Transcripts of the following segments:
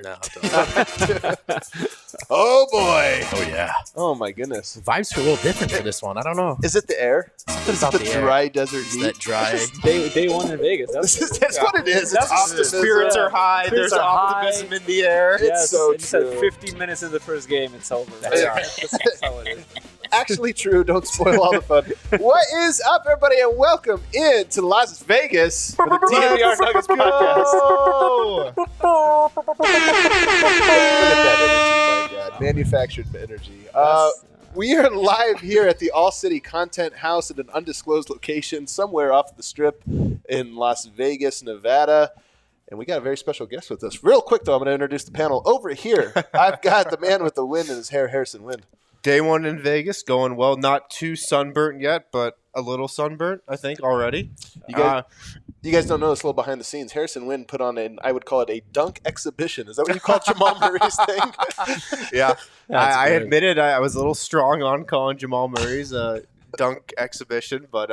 No. Don't. Oh, boy. Oh, yeah. Oh, my goodness. The vibes feel a little different for this one. I don't know. Is it the air? Something Is about it the the dry desert It's heat? that dry. Day one in Vegas. That's what it is. That's It's what optimism. Spirits are high. Spirits There's are high. optimism in the air. It's Yes, so and you said true. 15 minutes in the first game, it's over. That's That's how it is. Actually true. Don't spoil all the fun. What is up, everybody, and welcome into Las Vegas for the DNBA Nuggets podcast. Look at that energy, my God. Manufactured energy. We are live here at the All City Content House at an undisclosed location somewhere off the Strip in Las Vegas, Nevada. And we got a very special guest with us. Real quick, though, I'm going to introduce the panel. Over here, I've got the man with the wind in his hair, Harrison Wind. Day one in Vegas, going well. Not too sunburnt yet, but a little sunburnt, I think, already. You guys don't know this, a little behind the scenes. Harrison Wind put on I would call it a dunk exhibition. Is that what you call Jamal Murray's thing? Yeah. I good. admitted I was a little strong on calling Jamal Murray's dunk exhibition, but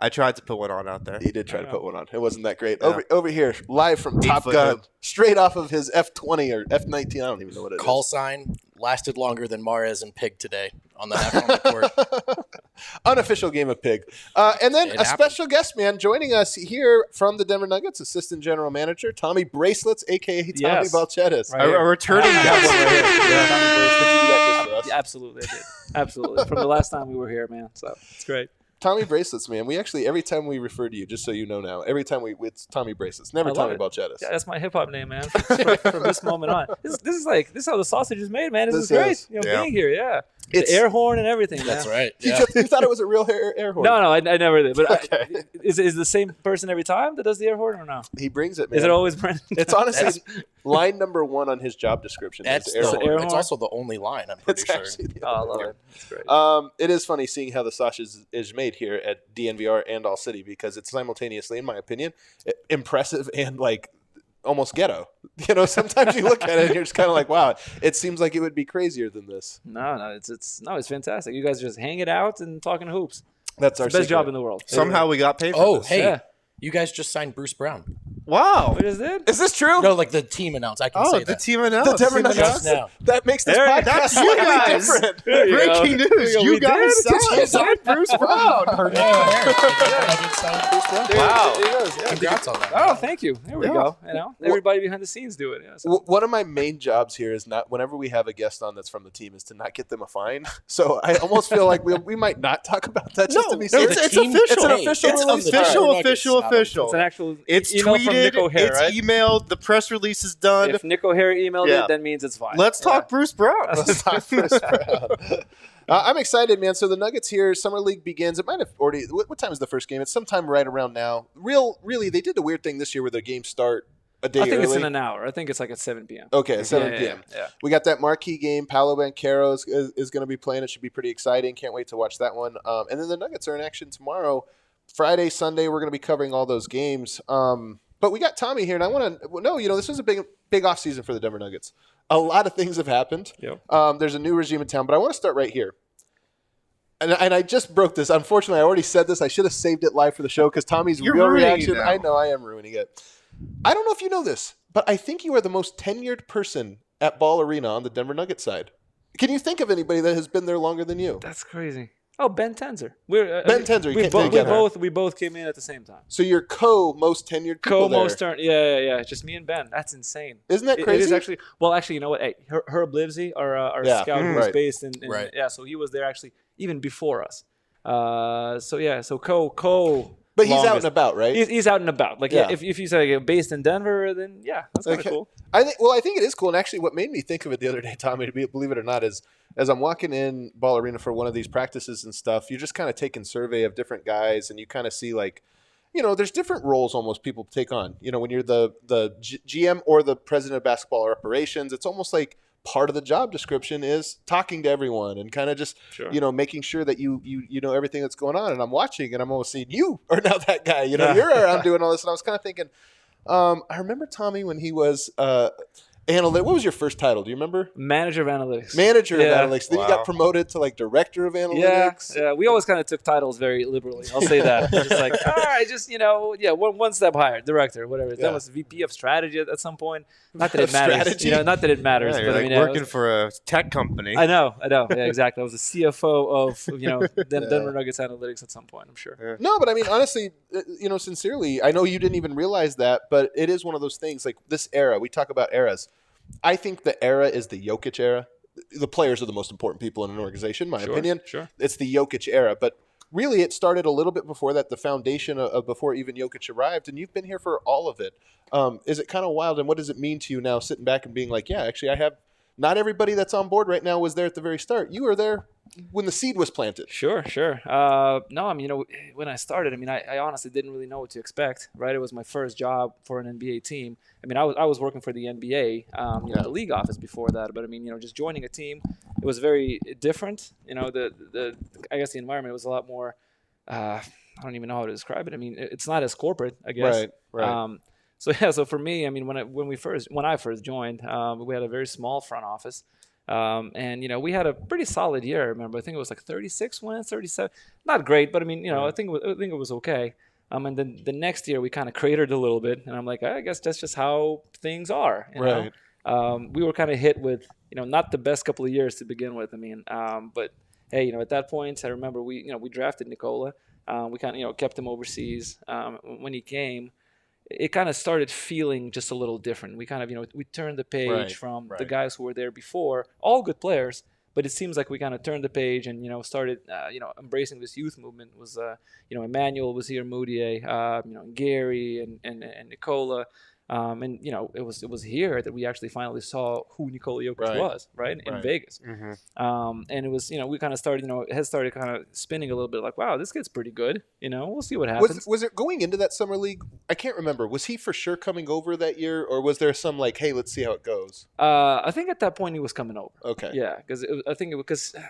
I tried to put one on out there. He did try to put one on. It wasn't that great. Yeah. Over here, live from Top 8-foot Gun, hoop. straight off of his F20 or F19. I don't even know what it is. Call sign lasted longer than Mahrez and Pig today on the half on the court. Unofficial game of pig. And then It a happened. special guest man joining us here from the Denver Nuggets, Assistant General Manager, Tommy Bracelets, a.k.a. Tommy Yes. Balcetis. Right. A returning I guest. have one right here. Yeah. Tommy Bracelets, did you do that just for us? Yeah, absolutely, I did. Absolutely. From the last time we were here, man. So it's great. Tommy Bracelets, man. We actually, every time we refer to you, just so you know now, every time it's Tommy Bracelets, never I love Tommy it. Balcetis. Yeah, that's my hip hop name, man. From this moment on, this is how the sausage is made, man. This is This great. is. Being here, yeah. It's- The air horn and everything, man. That's right. You, Yeah. you thought it was a real air horn. No, I never did. But Okay. is the same person every time that does the air horn or no? He brings it, man. Is it always Brendan? It's honestly line number one on his job description. That's is air horn. air it's horn? also the only line, I'm pretty It's sure. actually the Oh, I other love one. it. It's great. It is funny seeing how the sausage is made here at DNVR and All City because it's simultaneously, in my opinion, impressive and like almost ghetto. You know, sometimes you look at it and you're just kind of like, wow, it seems like it would be crazier than this. No, it's fantastic. You guys just hang it out and talking hoops. That's our It's the best secret. job in the world. Somehow we got paid for Oh, this. hey. Yeah. You guys just signed Bruce Brown. Wow. What is it? Is this true? No, like the team announced. I can Oh, say the that. team announced. The Denver Just Nuggets. now. That makes this There- podcast that's you slightly guys. different. There you go. Breaking news. There you go. You We guys did. signed Bruce Brown. Wow. Congrats on that. Oh, thank you. There we Yeah. go. You know, everybody behind the scenes do it. Yeah, so. One of my main jobs here is not whenever we have a guest on that's from the team is to not get them a fine. So I almost feel like we might not talk about that just to be safe. it's team- official. It's an official It's release. on the official, Nuggets. official. It's an actual It's email tweeted. from Nick O'Hare, It's right? emailed. The press release is done. If Nick O'Hare emailed Yeah. it, that means it's fine. Let's talk Bruce Brown. Let's talk first round. I'm excited, man. So the Nuggets here, Summer League begins. It might have already. What time is the first game? It's sometime right around now. Really, they did the weird thing this year where their games start a day I think early. it's in an hour. I think it's like at 7 p.m. Okay, 7 Yeah, p.m. Yeah. We got that marquee game. Paolo Banchero is going to be playing. It should be pretty exciting. Can't wait to watch that one. And then the Nuggets are in action tomorrow. Friday, Sunday, we're going to be covering all those games. But we got Tommy here, and I want to know, this was a big offseason for the Denver Nuggets. A lot of things have happened. Yep. There's a new regime in town, but I want to start right here. And I just broke this. Unfortunately, I already said this. I should have saved it live for the show because Tommy's You're real ruining it reaction. now. I know I am ruining it. I don't know if you know this, but I think you are the most tenured person at Ball Arena on the Denver Nuggets side. Can you think of anybody that has been there longer than you? That's crazy. Oh, Ben Tenzer. We're Ben Tenzer, you We, can't bo- think we of her. both came in at the same time. So you're most tenured people there. Co-most turn. Yeah. Just me and Ben. That's insane. Isn't that It crazy? is actually. Well, actually, you know what? Hey, Herb Livesey, our Yeah. scout who was Right. based in Right. yeah, so he was there actually even before us. So co. But he's out longest. and about, right? He's out and about. Like Yeah. if you say like, based in Denver, then yeah, that's kind of Okay. cool. I think it is cool. And actually, what made me think of it the other day, Tommy, believe it or not, is as I'm walking in Ball Arena for one of these practices and stuff, you're just kind of taking survey of different guys, and you kind of see like, there's different roles almost people take on. When you're the GM or the president of basketball operations, it's almost like part of the job description is talking to everyone and kind of just Sure. making sure that you know everything that's going on. And I'm watching and I'm almost seeing you are now that guy. You're around doing all this, and I was kind of thinking. I remember Tommy when he was What was your first title? Do you remember? Manager of analytics. Manager Yeah. of analytics. Then you got promoted to like director of analytics. Yeah, we always kind of took titles very liberally. I'll say that. Just like, all right, just one step higher, director, whatever. Yeah. That was VP of strategy at some point. Not that it matters. Strategy? Not that it matters. Yeah, you're but like I mean, working for a tech company. I know. Yeah, exactly. I was the CFO of Denver Nuggets analytics at some point. I'm sure. No, but I mean, honestly, sincerely, I know you didn't even realize that, but it is one of those things. Like this era, we talk about eras. I think the era is the Jokic era. The players are the most important people in an organization, in my opinion. Sure. It's the Jokic era, but really, it started a little bit before that. The foundation of before even Jokic arrived, and you've been here for all of it. Is it kind of wild? And what does it mean to you now, sitting back and being like, yeah, actually, I have. Not everybody that's on board right now was there at the very start. You were there when the seed was planted. Sure. No, I mean, when I started, I mean, I honestly didn't really know what to expect, right? It was my first job for an NBA team. I mean, I was working for the NBA, the league office before that. But I mean, just joining a team, it was very different. I guess the environment was a lot more. I don't even know how to describe it. I mean, it's not as corporate, I guess. Right. So for me, I mean, when I first joined, we had a very small front office, and we had a pretty solid year. I remember, I think it was like 36 wins, 37, not great, but I mean, I think it was okay. And then the next year we kind of cratered a little bit, and I'm like, I guess that's just how things are. Right. We were kind of hit with not the best couple of years to begin with. I mean, but hey, at that point, I remember we drafted Nikola. We kind of kept him overseas. When he came, it kind of started feeling just a little different. We kind of, we turned the page from the guys who were there before, all good players, but it seems like we kind of turned the page and, started, embracing this youth movement. It was, Emmanuel was here, Moutier, Gary and Nikola. It was here that we actually finally saw who Nikola Jokic was, right? In Vegas. Mm-hmm. And it was, we kind of started, it started kind of spinning a little bit like, wow, this kid's pretty good. We'll see what happens. Was it going into that summer league? I can't remember. Was he for sure coming over that year, or was there some like, hey, let's see how it goes? I think at that point he was coming over. Okay. Yeah, because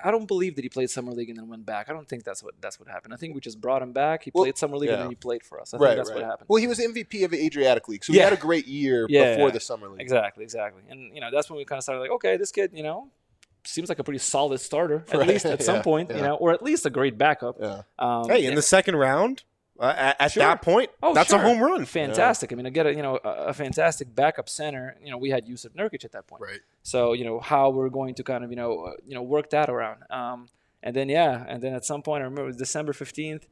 I don't believe that he played summer league and then went back. I don't think that's what happened. I think we just brought him back. He played summer league and then he played for us. I think that's what happened. Well, he was MVP of the Adriatic League, so he had a great year before the summer league. Exactly. And that's when we kind of started like, okay, this kid, seems like a pretty solid starter at least at some point, or at least a great backup. Yeah. Hey, in the second round, at that point, that's a home run. Fantastic. I mean, I get a fantastic backup center. We had Yusuf Nurkic at that point. Right. So how we're going to kind of work that around. And then at some point I remember it was December 15th.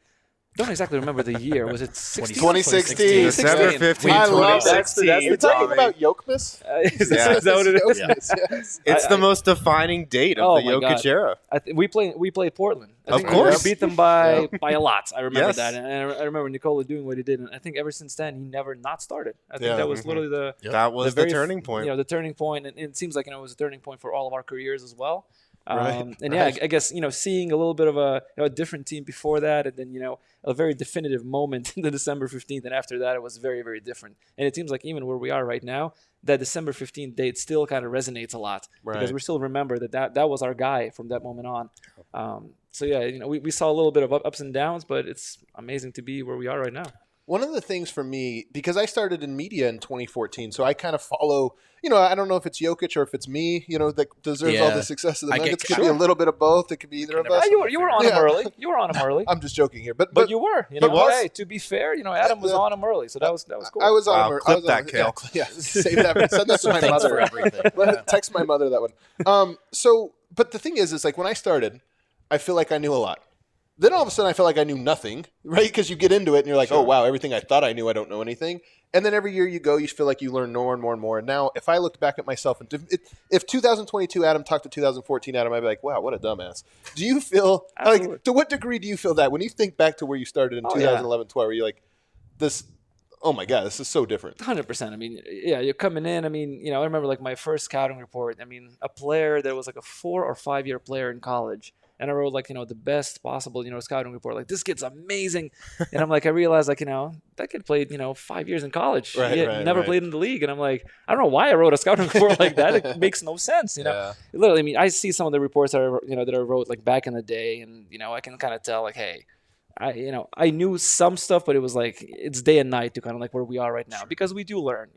Don't exactly remember the year. Was it 2016? December 15th, I love that. 2016. You're talking about Yokmas? Is that what it is? Yes. It's the most defining date of the Jokic era. We played Portland. I Of think course. we beat them by a lot. I remember Yes. that, and I remember Nikola doing what he did. And I think ever since then he never not started. I think that was literally That was the turning point. the turning point, and it seems like it was a turning point for all of our careers as well. Right. I guess seeing a little bit of a different team before that, and then a very definitive moment in the December 15th, and after that it was very, very different. And it seems like even where we are right now, that December 15th date still kind of resonates a lot because we still remember that was our guy from that moment on. We saw a little bit of ups and downs, but it's amazing to be where we are right now. One of the things for me, because I started in media in 2014, so I kind of follow, I don't know if it's Jokic or if it's me, that deserves all the success of the Nuggets. It could be a little bit of both. It could be either of us. You were on him early. You were on him early. I'm just joking here. But you were. Hey, to be fair, Adam was on him early, so that was cool. I was on him. Clip that, Kale. Yeah, save that. Send that to my Thanks mother. for everything. Text my mother that one. But the thing is like when I started, I feel like I knew a lot. Then all of a sudden I felt like I knew nothing, right? Because you get into it and you're like, oh, wow, everything I thought I knew, I don't know anything. And then every year you go, you feel like you learn more and more and more. And now if I looked back at myself, and if 2022 Adam talked to 2014 Adam, I'd be like, wow, what a dumbass. Do you feel, like, to what degree do you feel that when you think back to where you started in 2011, 12, where you're like, this, oh my God, this is so different. 100%. I mean, you're coming in. I mean, I remember like my first scouting report. I mean, a player that was like a 4 or 5 year player in college. And I wrote like, the best possible, scouting report. Like, this kid's amazing. And I'm like, I realized like, that kid played, 5 years in college. He never played in the league. And I'm like, I don't know why I wrote a scouting report like that. It makes no sense, Literally, I mean, I see some of the reports that I wrote like back in the day. And, I can kind of tell like, hey, I knew some stuff, but it was like it's day and night to kind of like where we are right now because we do learn,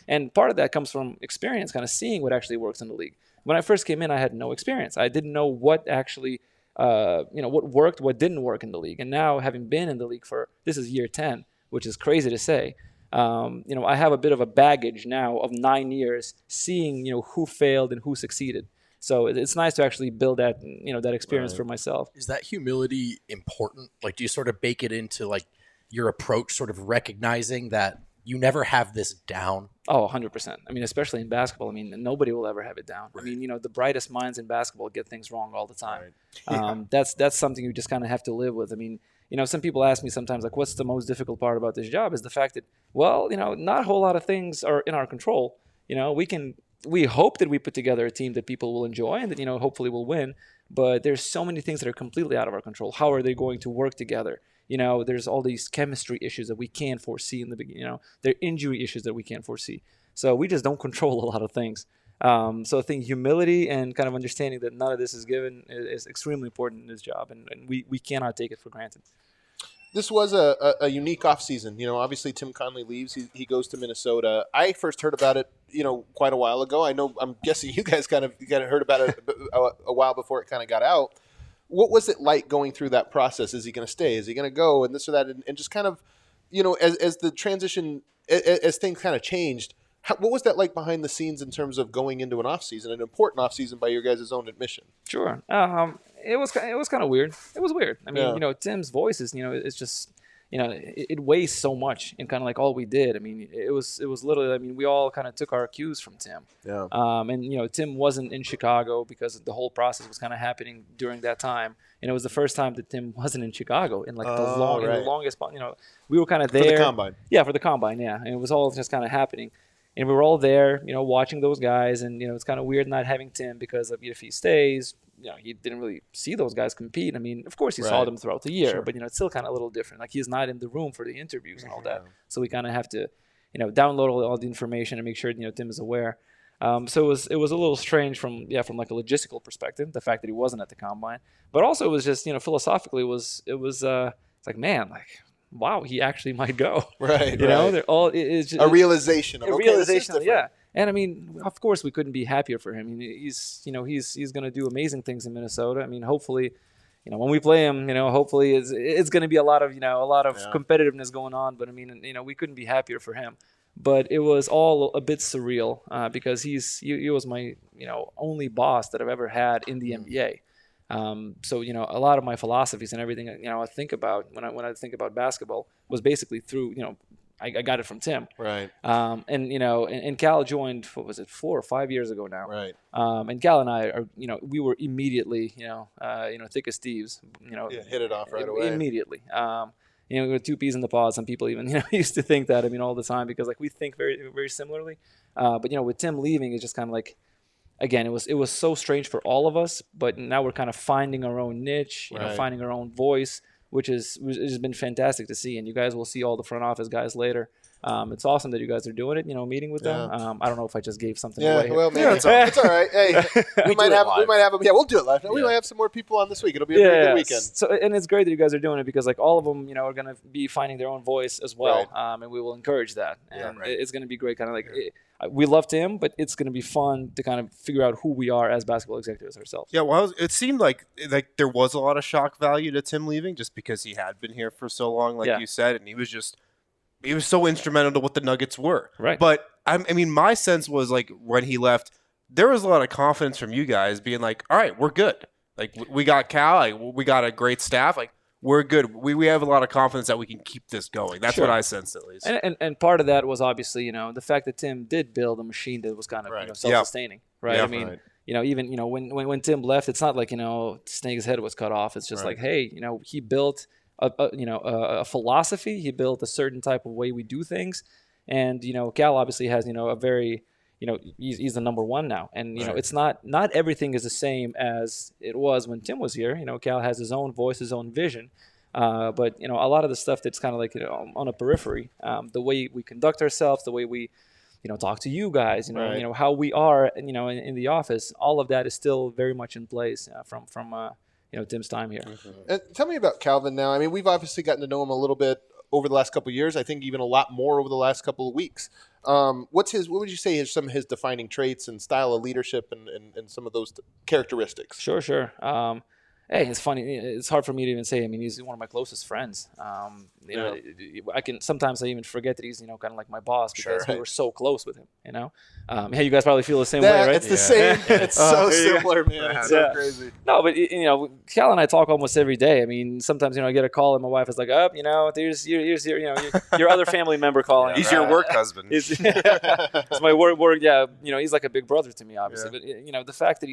and part of that comes from experience, kind of seeing what actually works in the league. When I first came in, I had no experience. I didn't know what actually, what worked, what didn't work in the league. And now, having been in the league this is year 10, which is crazy to say. I have a bit of a baggage now of 9 years, seeing who failed and who succeeded. So it's nice to actually build that that experience for myself. Is that humility important? Like, do you sort of bake it into like your approach, sort of recognizing that you never have this down? Oh, 100%. I mean, especially in basketball. I mean, nobody will ever have it down. Right. I mean, the brightest minds in basketball get things wrong all the time. Right. Yeah. That's something you just kind of have to live with. I mean, some people ask me sometimes, like, what's the most difficult part about this job? Is the fact that, well, not a whole lot of things are in our control. We hope that we put together a team that people will enjoy and that, hopefully will win. But there's so many things that are completely out of our control. How are they going to work together? There's all these chemistry issues that we can't foresee in the beginning. There are injury issues that we can't foresee. So we just don't control a lot of things. So I think humility and kind of understanding that none of this is given is extremely important in this job, and we cannot take it for granted. This was a unique offseason. Obviously Tim Conley leaves. He goes to Minnesota. I first heard about it, quite a while ago. I'm guessing you guys kind of heard about it a while before it kind of got out. What was it like going through that process? Is he going to stay? Is he going to go? And this or that, and just kind of, as the transition, as things kind of changed, what was that like behind the scenes in terms of going into an offseason, an important offseason by your guys' own admission? Sure. It was kind of weird. It was weird. I mean, Tim's voice is, it's just, it weighs so much in kind of like all we did. I mean, it was literally, I mean, we all kind of took our cues from Tim. Yeah. And, Tim wasn't in Chicago because the whole process was kind of happening during that time. And it was the first time that Tim wasn't in Chicago in like the longest, we were kind of there. For the combine. Yeah, for the combine, yeah. And it was all just kind of happening. And we were all there, watching those guys. And, it's kind of weird not having Tim because of if he stays, he didn't really see those guys compete. I mean, of course, he saw them throughout the year, but, it's still kind of a little different. Like, he's not in the room for the interviews and all that. So we kind of have to, download all the information and make sure, Tim is aware. So it was a little strange from like a logistical perspective, the fact that he wasn't at the combine. But also it was just, philosophically, it's like, man, like, wow, he actually might go. Right. They're all it's just a realization. Yeah. And I mean, of course, we couldn't be happier for him. I mean, he's going to do amazing things in Minnesota. I mean, hopefully, when we play him, hopefully it's going to be a lot of competitiveness going on. But I mean, we couldn't be happier for him. But it was all a bit surreal because he was my only boss that I've ever had in the NBA. So a lot of my philosophies and everything I think about when I think about basketball was basically through I got it from Tim. Right. And Cal joined, what was it, 4 or 5 years ago now. Right. And Cal and I are we were immediately thick as thieves. Hit it off right away. Immediately. We were 2 peas in the pod. Some people even used to think that all the time because like we think very very similarly. But with Tim leaving, it's just kind of like. Again, it was so strange for all of us, but now we're kind of finding our own niche, finding our own voice, which has been fantastic to see. And you guys will see all the front office guys later. It's awesome that you guys are doing it, meeting with them. I don't know if I just gave something away. Well, man, it's all right. Hey, we might have we'll do it live. We might have some more people on this week. It'll be a very good weekend. So, and it's great that you guys are doing it because like all of them, are going to be finding their own voice as well. Right. And we will encourage that. And it's going to be great. Kind of like we loved him, but it's going to be fun to kind of figure out who we are as basketball executives ourselves. Yeah, well, it seemed like there was a lot of shock value to Tim leaving just because he had been here for so long, like you said, and he was so instrumental to what the Nuggets were. Right. But I mean, my sense was like when he left, there was a lot of confidence from you guys being like, all right, we're good. Like we got Cal, like, we got a great staff. Like we're good. We have a lot of confidence that we can keep this going. That's what I sensed at least. And part of that was obviously, the fact that Tim did build a machine that was kind of self-sustaining. Right. Yeah, I mean, even, when Tim left, it's not like, Snake's head was cut off. It's just like, hey, he built a philosophy. He built a certain type of way we do things. And, Cal obviously has, a very, he's the number one now. And, it's not everything is the same as it was when Tim was here. Cal has his own voice, his own vision. But, a lot of the stuff that's kind of like, on a periphery, the way we conduct ourselves, the way we, talk to you guys, how we are, in the office, all of that is still very much in place from Tim's time here. And tell me about Calvin now. I mean, we've obviously gotten to know him a little bit over the last couple of years. I think even a lot more over the last couple of weeks. What would you say is some of his defining traits and style of leadership and some of those characteristics? Sure. Hey, it's funny. It's hard for me to even say. I mean, he's one of my closest friends. I can sometimes I even forget that he's kind of like my boss because we were so close with him. Hey, you guys probably feel the same way, right? It's the same. It's so similar, man. It's so crazy. No, but Cal and I talk almost every day. I mean, sometimes I get a call and my wife is like, there's your other family member calling. He's your work husband. It's my work. Yeah, he's like a big brother to me, obviously. But the fact that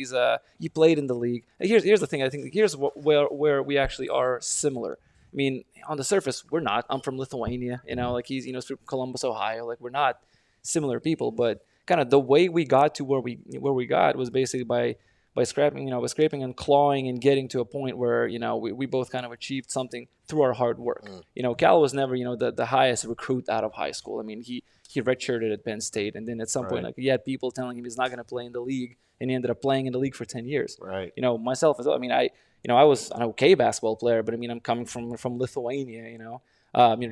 he played in the league. Here's the thing. I think here's where we actually are similar. I mean, on the surface, we're not. I'm from Lithuania, he's from Columbus, Ohio. Like, we're not similar people, but kind of the way we got to where we got was basically by scraping and clawing and getting to a point where, we both kind of achieved something through our hard work. Cal was never, the highest recruit out of high school. I mean, he redshirted at Penn State, and then at some point, he had people telling him he's not going to play in the league, and he ended up playing in the league for 10 years. Right. Myself as well. I mean, I was an okay basketball player, but I mean, I'm coming from Lithuania,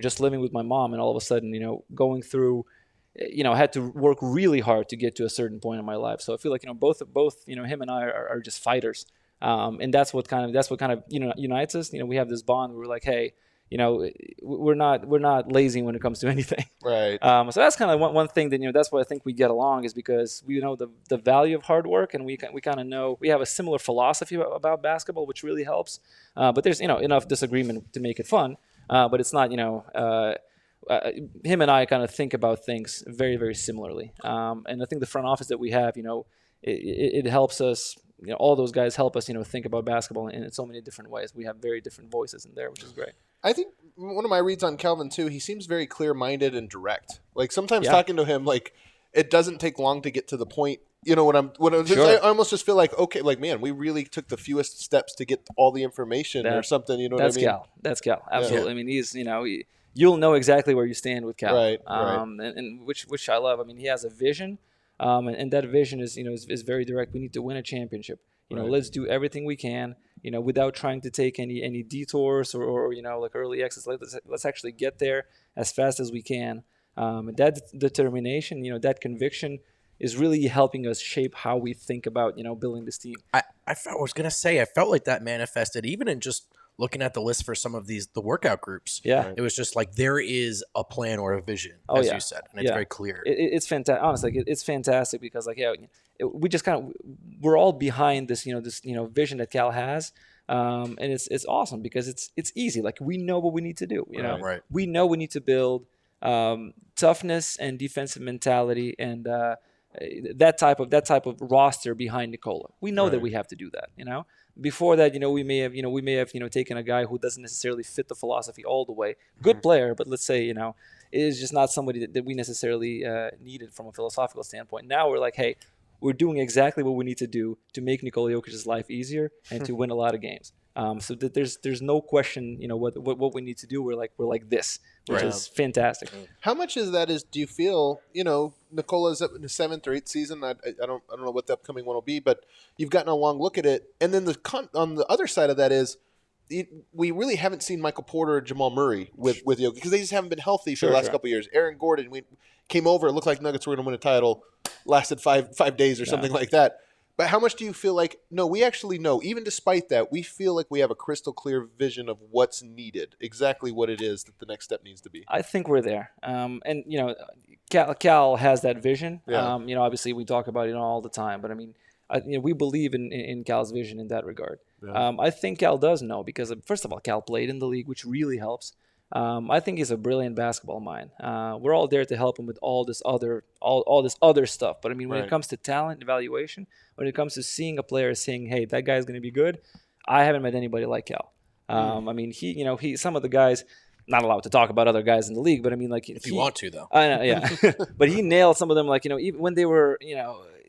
just living with my mom, and all of a sudden, going through, I had to work really hard to get to a certain point in my life. So I feel like, both him and I are just fighters. And that's what kind of unites us. We have this bond where we're like, hey, we're not lazy when it comes to anything. Right. So that's kind of one thing that, that's why I think we get along, is because we know the value of hard work, and we kind of know we have a similar philosophy about basketball, which really helps. But there's, enough disagreement to make it fun. But it's not, him and I kind of think about things very, very similarly. And I think the front office that we have, it helps us, all those guys help us, think about basketball in so many different ways. We have very different voices in there, which is great. I think one of my reads on Calvin too, he seems very clear-minded and direct. Like, sometimes talking to him, like, it doesn't take long to get to the point. I almost just feel like, okay, like, man, we really took the fewest steps to get all the information or something. You know what I mean? That's Cal. Absolutely. Yeah. I mean, he's, you'll know exactly where you stand with Cal. Right. And which I love. I mean, he has a vision, and that vision is, is very direct. We need to win a championship. Let's do everything we can, without trying to take any detours or like early exits. Let's actually get there as fast as we can. And that determination, that conviction is really helping us shape how we think about, building this team. I felt like that manifested even in just looking at the list for some of the workout groups. Yeah. It was just like there is a plan or a vision, as you said, and it's very clear. It's fantastic. Honestly, it's fantastic because, like, we just we're all behind this, this vision that Cal has. And it's awesome because it's easy. Like, we know what we need to do, Right. We know we need to build toughness and defensive mentality and that type of roster behind Nikola. We know that we have to do that, Before that, we may have taken a guy who doesn't necessarily fit the philosophy all the way. Good player, but let's say, is just not somebody that we necessarily needed from a philosophical standpoint. Now we're like, hey, we're doing exactly what we need to do to make Nikola Jokic's life easier and to win a lot of games. So that there's no question, what we need to do. We're like this, which is fantastic. How much of that do you feel, Nikola's up in the 7th or 8th season? I don't know what the upcoming one will be, but you've gotten a long look at it. And then on the other side of that is we really haven't seen Michael Porter or Jamal Murray with Jokic because they just haven't been healthy for the last couple of years. Aaron Gordon, we came over, it looked like Nuggets were going to win a title, lasted five days or something like that. But how much do you feel like, no, we actually know, even despite that, we feel like we have a crystal clear vision of what's needed, exactly what it is that the next step needs to be? I think we're there. And, Cal has that vision. Yeah. Obviously we talk about it all the time, but I mean, we believe in Cal's vision in that regard. Yeah. I think Cal does know because, first of all, Cal played in the league, which really helps. I think he's a brilliant basketball mind. We're all there to help him with all this other stuff. But I mean, when it comes to talent evaluation, when it comes to seeing a player saying, "Hey, that guy's going to be good," I haven't met anybody like Cal. I mean, he some of the guys. Not allowed to talk about other guys in the league, but I mean, like, if you want to, though. I know, yeah. But he nailed some of them, like, even when they were,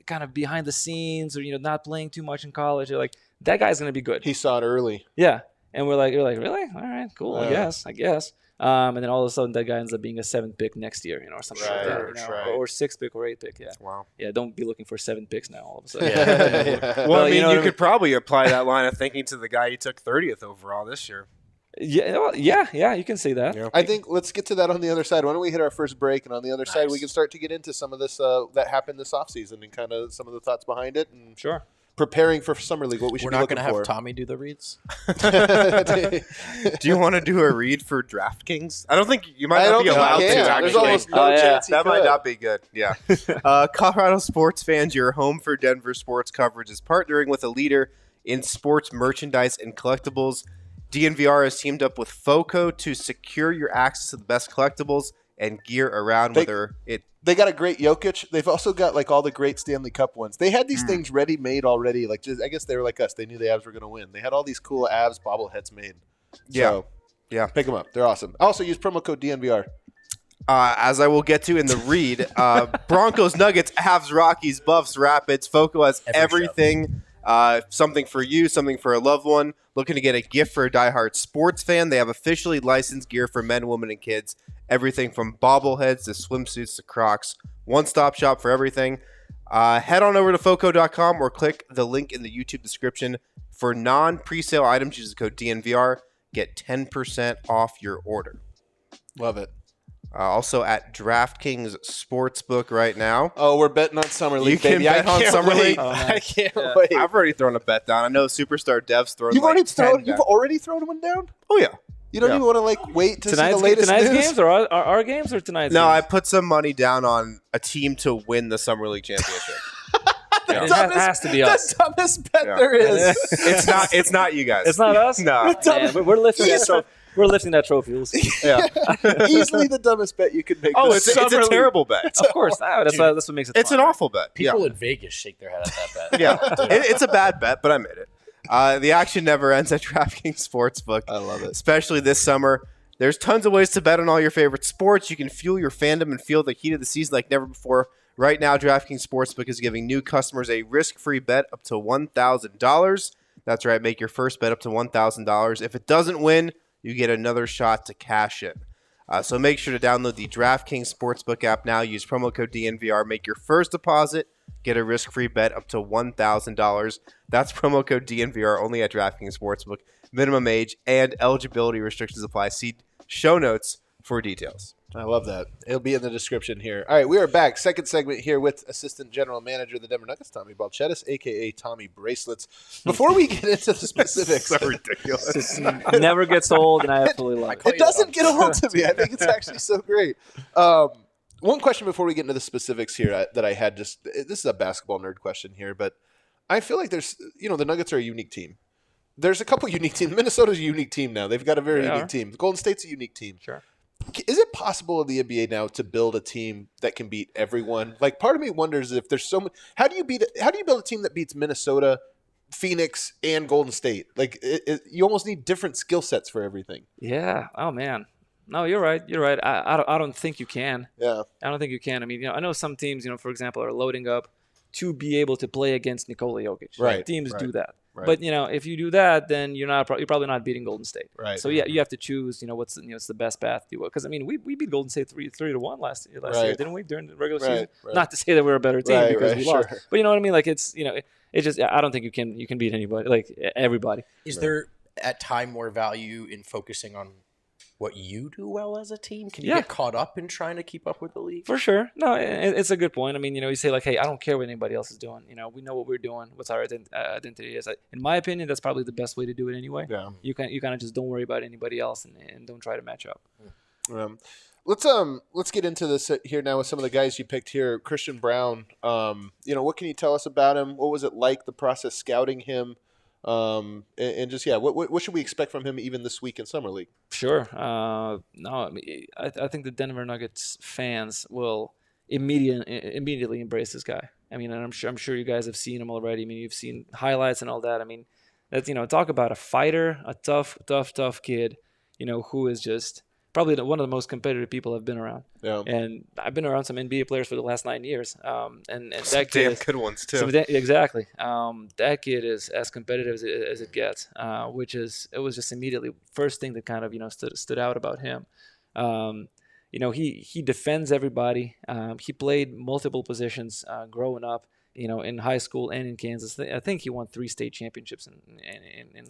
kind of behind the scenes or not playing too much in college. They're like, that guy's going to be good. He saw it early. Yeah. And you're like, really? All right, cool. I guess. And then all of a sudden, that guy ends up being a 7th pick next year, or something like that, or 6th pick or 8th pick. Yeah. Wow. Yeah. Don't be looking for 7 picks now. All of a sudden. Yeah. Well, I mean, you what could probably apply that line of thinking to the guy you took 30th overall this year. Yeah. Well, yeah. You can say that. Yeah. I think let's get to that on the other side. Why don't we hit our first break, and on the other side we can start to get into some of this that happened this offseason and kind of some of the thoughts behind it and Sure. preparing for Summer League, what we should We're be not looking going to for. have Tommy do the reads. Do you want to do a read for DraftKings? I don't think you might I not don't be think he allowed to. can. Actually, There's almost no chance he that might could. not be good. Yeah. Colorado sports fans, your home for Denver sports coverage is partnering with a leader in sports merchandise and collectibles. DNVR has teamed up with FOCO to secure your access to the best collectibles and gear around, They got a great Jokic. They've also got like all the great Stanley Cup ones. They had these things ready made already. Like, I guess they were like us. They knew the Avs were going to win. They had all these cool Avs bobbleheads made. So, Yeah. pick them up. They're awesome. Also use promo code DNVR. As I will get to in the read, Broncos, Nuggets, Avs, Rockies, Buffs, Rapids. FOCO has everything. Something for you, something for a loved one. Looking to get a gift for a diehard sports fan. They have officially licensed gear for men, women, and kids. Everything from bobbleheads to swimsuits to Crocs. One-stop shop for everything. Head on over to FOCO.com or click the link in the YouTube description. For non-presale items, use the code DNVR. Get 10% off your order. Love it. Also at DraftKings Sportsbook right now. Oh, we're betting on Summer League, You can baby. bet on Summer League. Oh, nice. I can't Yeah. wait. I've already thrown a bet down. I know Superstar Dev's thrown You've like already 10 thrown. You've down. already thrown one down. Oh, yeah. You don't Yeah. even want to like wait to see the latest tonight's news. games or our games or tonight's No, I games? put some money down on a team to win the Summer League championship. Yeah. It has to be us. The dumbest bet Yeah. there is. It's not you guys. It's not us. No. Man, we're lifting that trophy. We're lifting that trophy. We'll see. Yeah. Easily the dumbest bet you could make. Oh, this it's Summer a League. terrible bet. Of course, that's what makes it. It's fun, an right? awful bet. People Yeah. in Vegas shake their head at that bet. Yeah. It's a bad bet, but I made it. The action never ends at DraftKings Sportsbook. I love it. Especially this summer. There's tons of ways to bet on all your favorite sports. You can fuel your fandom and feel the heat of the season like never before. Right now, DraftKings Sportsbook is giving new customers a risk-free bet up to $1,000. That's right. Make your first bet up to $1,000. If it doesn't win, you get another shot to cash in. So make sure to download the DraftKings Sportsbook app now. Use promo code DNVR. Make your first deposit. Get a risk-free bet up to $1,000. That's promo code DNVR only at DraftKings Sportsbook. Minimum age and eligibility restrictions apply. See show notes for details. I love that. It'll be in the description here. All right, we are back. Second segment here with Assistant General Manager of the Denver Nuggets, Tommy Balcetis, a.k.a. Tommy Bracelets. Before we get into the specifics, So ridiculous. Just never gets old, and I absolutely love it. it doesn't get old to me. I think it's actually so great. One question before we get into the specifics here that I had this is a basketball nerd question here, but I feel like there's, the Nuggets are a unique team. There's a couple unique teams. Minnesota's a unique team now. They've got a very unique team. Golden State's a unique team. Sure. Is it possible in the NBA now to build a team that can beat everyone? Like, part of me wonders if there's so much. How do you build a team that beats Minnesota, Phoenix, and Golden State? Like, you almost need different skill sets for everything. Yeah. Oh man. No, you're right. You're right. I don't think you can. Yeah. I don't think you can. I mean, I know some teams, for example, are loading up to be able to play against Nikola Jokic. Right. Teams do that. Right. But if you do that, then you're probably not beating Golden State. Right. So yeah, you have to choose. What's the best path to do it? Because we beat Golden State 3-1 last year, didn't we, during the regular season? Right. Not to say that we're a better team because we lost, sure. but you know what I mean. Like it's it's just I don't think you can beat anybody, like everybody. Is there at time more value in focusing on what you do well as a team? Can you get caught up in trying to keep up with the league? For sure. No, it's a good point. I mean, you say like, hey, I don't care what anybody else is doing. We know what we're doing. What's our identity is. In my opinion, that's probably the best way to do it anyway. Yeah. You kind of just don't worry about anybody else and don't try to match up. Let's get into this here now with some of the guys you picked here. Christian Braun. What can you tell us about him? What was it like, the process scouting him? And just what should we expect from him even this week in Summer League? Sure. No, I mean, I think the Denver Nuggets fans will immediately embrace this guy. I mean, and I'm sure you guys have seen him already. I mean, you've seen highlights and all that. I mean, that's talk about a fighter, a tough kid. Who is just probably one of the most competitive people I've been around. Yeah. And I've been around some NBA players for the last 9 years. And that Some kid damn is, good ones too. exactly. That kid is as competitive as it gets, it was just immediately first thing that kind of, stood out about him. He defends everybody. He played multiple positions growing up. In high school and in Kansas. I think he won 3 state championships in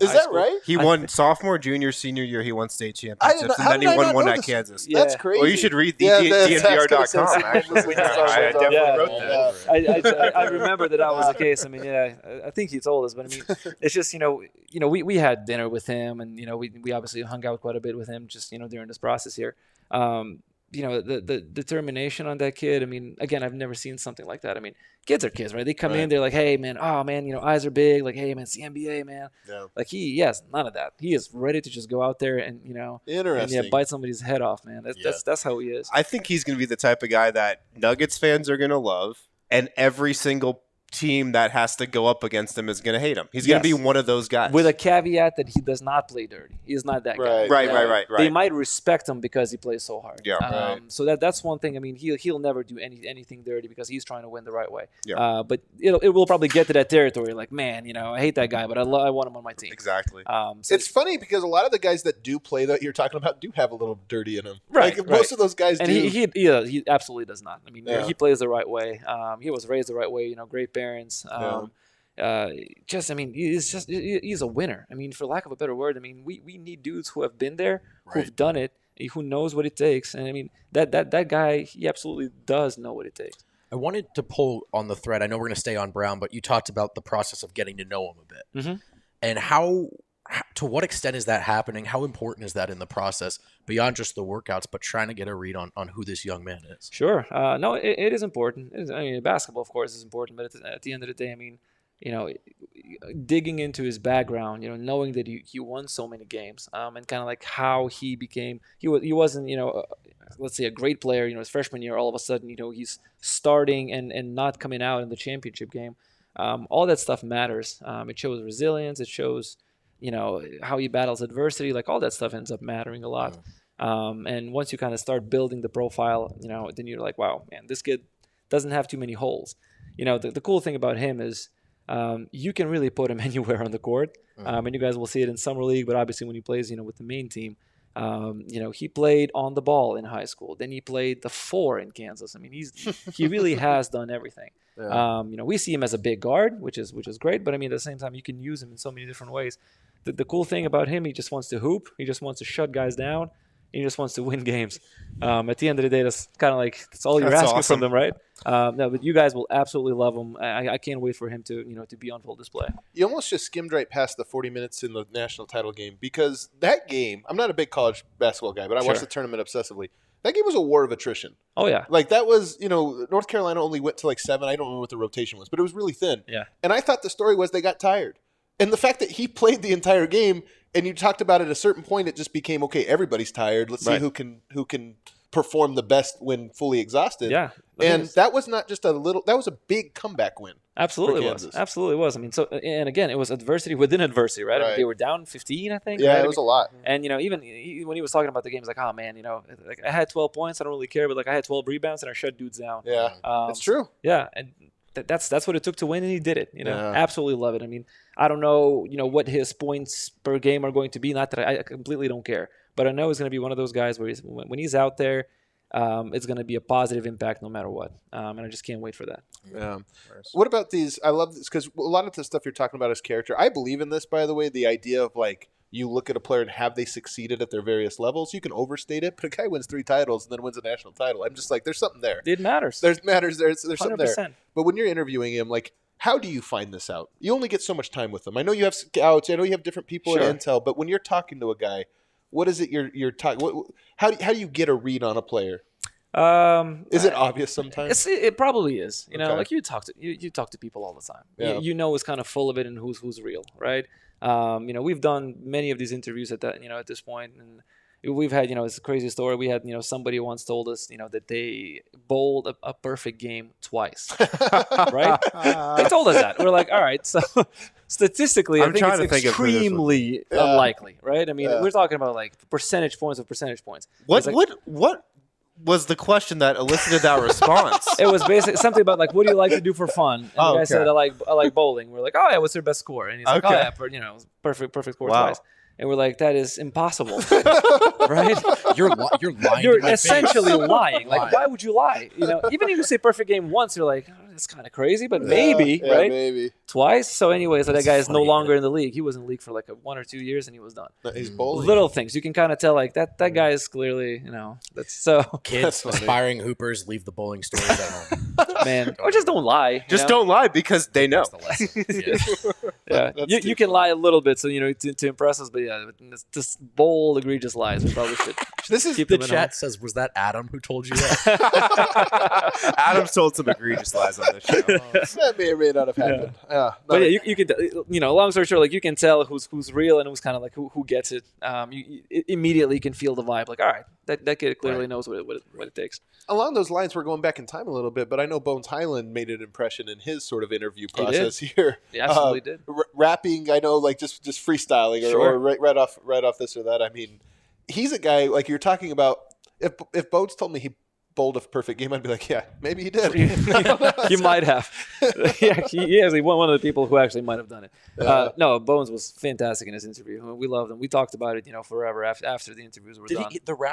Is high that school. right? He won sophomore, junior, senior year. He won state championships, and then he won one at Kansas. Yeah. That's crazy. Well, you should read DNBR.com. actually. I definitely wrote that. I remember that was the case. I mean, I think he told us, but I mean, it's just we had dinner with him, and we obviously hung out quite a bit with him just during this process here. The determination on that kid. I mean, again, I've never seen something like that. I mean, kids are kids, right? They come in, they're like, hey, man, eyes are big. Like, hey, man, it's the NBA, man. Yeah. Like, he has none of that. He is ready to just go out there and, Interesting. and bite somebody's head off, man. That's how he is. I think he's going to be the type of guy that Nuggets fans are going to love, and every single team that has to go up against him is going to hate him. He's going to be one of those guys. With a caveat that he does not play dirty. He is not that guy. Right. They might respect him because he plays so hard. Yeah. So that's one thing. I mean, he'll never do anything dirty because he's trying to win the right way. Yeah. But it will probably get to that territory. Like, man, I hate that guy, but I want him on my team. Exactly. So it's funny because a lot of the guys that do play that you're talking about do have a little dirty in them. Right. Like, most of those guys do. And he absolutely does not. I mean, he plays the right way. He was raised the right way. Great parents. He's a winner. I mean, for lack of a better word, I mean, we need dudes who have been there, who've done it, who knows what it takes. And I mean, that guy, he absolutely does know what it takes. I wanted to pull on the thread. I know we're going to stay on Braun, but you talked about the process of getting to know him a bit. Mm-hmm. And to what extent is that happening? How important is that in the process beyond just the workouts, but trying to get a read on who this young man is? Sure. No, it is important. Basketball, of course, is important, but at the end of the day, I mean, digging into his background, knowing that he won so many games, and kind of like how he became, he wasn't, let's say a great player, his freshman year, all of a sudden, he's starting and not coming out in the championship game. All that stuff matters. It shows resilience. It shows, how he battles adversity. Like, all that stuff ends up mattering a lot. And once you kind of start building the profile, then you're like, wow, man, this kid doesn't have too many holes. The cool thing about him is, you can really put him anywhere on the court. And you guys will see it in summer league, but obviously when he plays, with the main team, he played on the ball in high school. Then he played the 4 in Kansas. I mean, he really has done everything. Yeah. We see him as a big guard, which is great. But I mean, at the same time, you can use him in so many different ways. The cool thing about him, he just wants to hoop. He just wants to shut guys down. He just wants to win games. At the end of the day, that's kind of like that's all you're asking from them, right? No, but you guys will absolutely love him. I can't wait for him to to be on full display. You almost just skimmed right past the 40 minutes in the national title game because that game. I'm not a big college basketball guy, but I watched the tournament obsessively. That game was a war of attrition. Oh yeah, like that was North Carolina only went to like 7. I don't remember what the rotation was, but it was really thin. Yeah, and I thought the story was they got tired, and the fact that he played the entire game. And you talked about at a certain point, it just became, okay, everybody's tired. Let's see who can perform the best when fully exhausted. Yeah. And that was not just that was a big comeback win. Absolutely was. Absolutely was. I mean, and again, it was adversity within adversity, right? I mean, they were down 15, I think. Yeah, right? it was a lot. And, even when he was talking about the game, he's like, oh, man, like I had 12 points. I don't really care. But, like, I had 12 rebounds and I shut dudes down. Yeah, it's true. Yeah, and that's what it took to win, and he did it. Absolutely love it. I mean, I don't know, what his points per game are going to be. Not that I completely don't care, but I know he's going to be one of those guys where when he's out there, it's going to be a positive impact no matter what. And I just can't wait for that. Yeah. What about these? I love this because a lot of the stuff you're talking about is character. I believe in this, by the way, the idea of like you look at a player and have they succeeded at their various levels. You can overstate it, but a guy wins 3 titles and then wins a national title. I'm just like, there's something there. It matters. There's something 100%. there. But when you're interviewing him, like, how do you find this out? You only get so much time with them. I know you have scouts. I know you have different people in intel. But when you're talking to a guy, what is it you're talking? How do you get a read on a player? Is it obvious sometimes? It probably is. Okay. Like you talk to people all the time. Yeah. You know who's kind of full of it and who's real, right? We've done many of these interviews at this point, and we've had, it's a crazy story. We had, somebody once told us, that they bowled a perfect game twice, right? They told us that. We're like, all right, so statistically, I think it's extremely unlikely, right? I mean, we're talking about like percentage points of percentage points. What was the question that elicited that response? It was basically something about like, what do you like to do for fun? And the guy said, I like bowling. We're like, oh yeah, what's your best score? And he's like, oh yeah, perfect score twice. And we're like, that is impossible, right? You're lying. You're essentially lying. Like, why would you lie? Even if you say perfect game once, you're like, oh, that's kind of crazy, but maybe, right? Maybe twice. So, anyways, that guy is no longer in the league. He was in the league for like 1 or 2 years, and he was done. He's bowling. Little things you can kind of tell, like that guy is clearly, that's so. Kids, aspiring hoopers, leave the bowling stories at home. Man, or just don't lie. Just don't lie because they know. That's the lesson. Yeah, you can lie a little bit, so to impress us. But yeah, just bold, egregious lies. We probably should. This is keep The them at chat says, "Was that Adam who told you that?" Adam's told some egregious lies on this show. that may or may not have happened. But yeah, you can, long story short, like you can tell who's real and who's kind of like who gets it. You immediately can feel the vibe. Like, all right, that kid clearly knows what it takes. Along those lines, we're going back in time a little bit, but I know Bones Highland made an impression in his sort of interview process here. He absolutely did. Rapping, I know, like just freestyling or right off this or that. I mean, he's a guy like you're talking about. If Bones told me he bowled a perfect game, I'd be like, yeah, maybe he did. You might have. Yeah, he is one of the people who actually might have done it. No, Bones was fantastic in his interview. We loved him. We talked about it, forever after the interviews were done.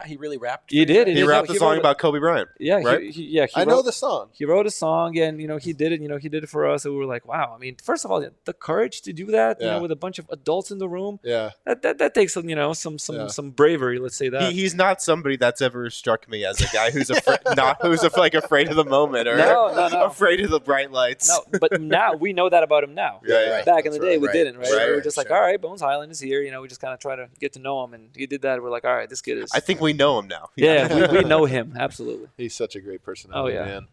He really rapped? He did. He rapped a song about Kobe Bryant. Yeah, right? I know the song. He wrote a song, and he did it. He did it for us, and we were like, wow. I mean, first of all, the courage to do that, with a bunch of adults in the room. Yeah, that takes some bravery. Let's say that. He's not somebody that's ever struck me as a guy who's afraid of the moment or afraid of the bright lights. No, but now we know that about him now. Yeah. Back in the day, we didn't, right? Right, we were just like, all right, Bones Highland is here. We just kind of try to get to know him, and he did that. We're like, all right, this kid is. I think we know him now. Yeah, we know him absolutely. He's such a great personality, Oh, yeah. man.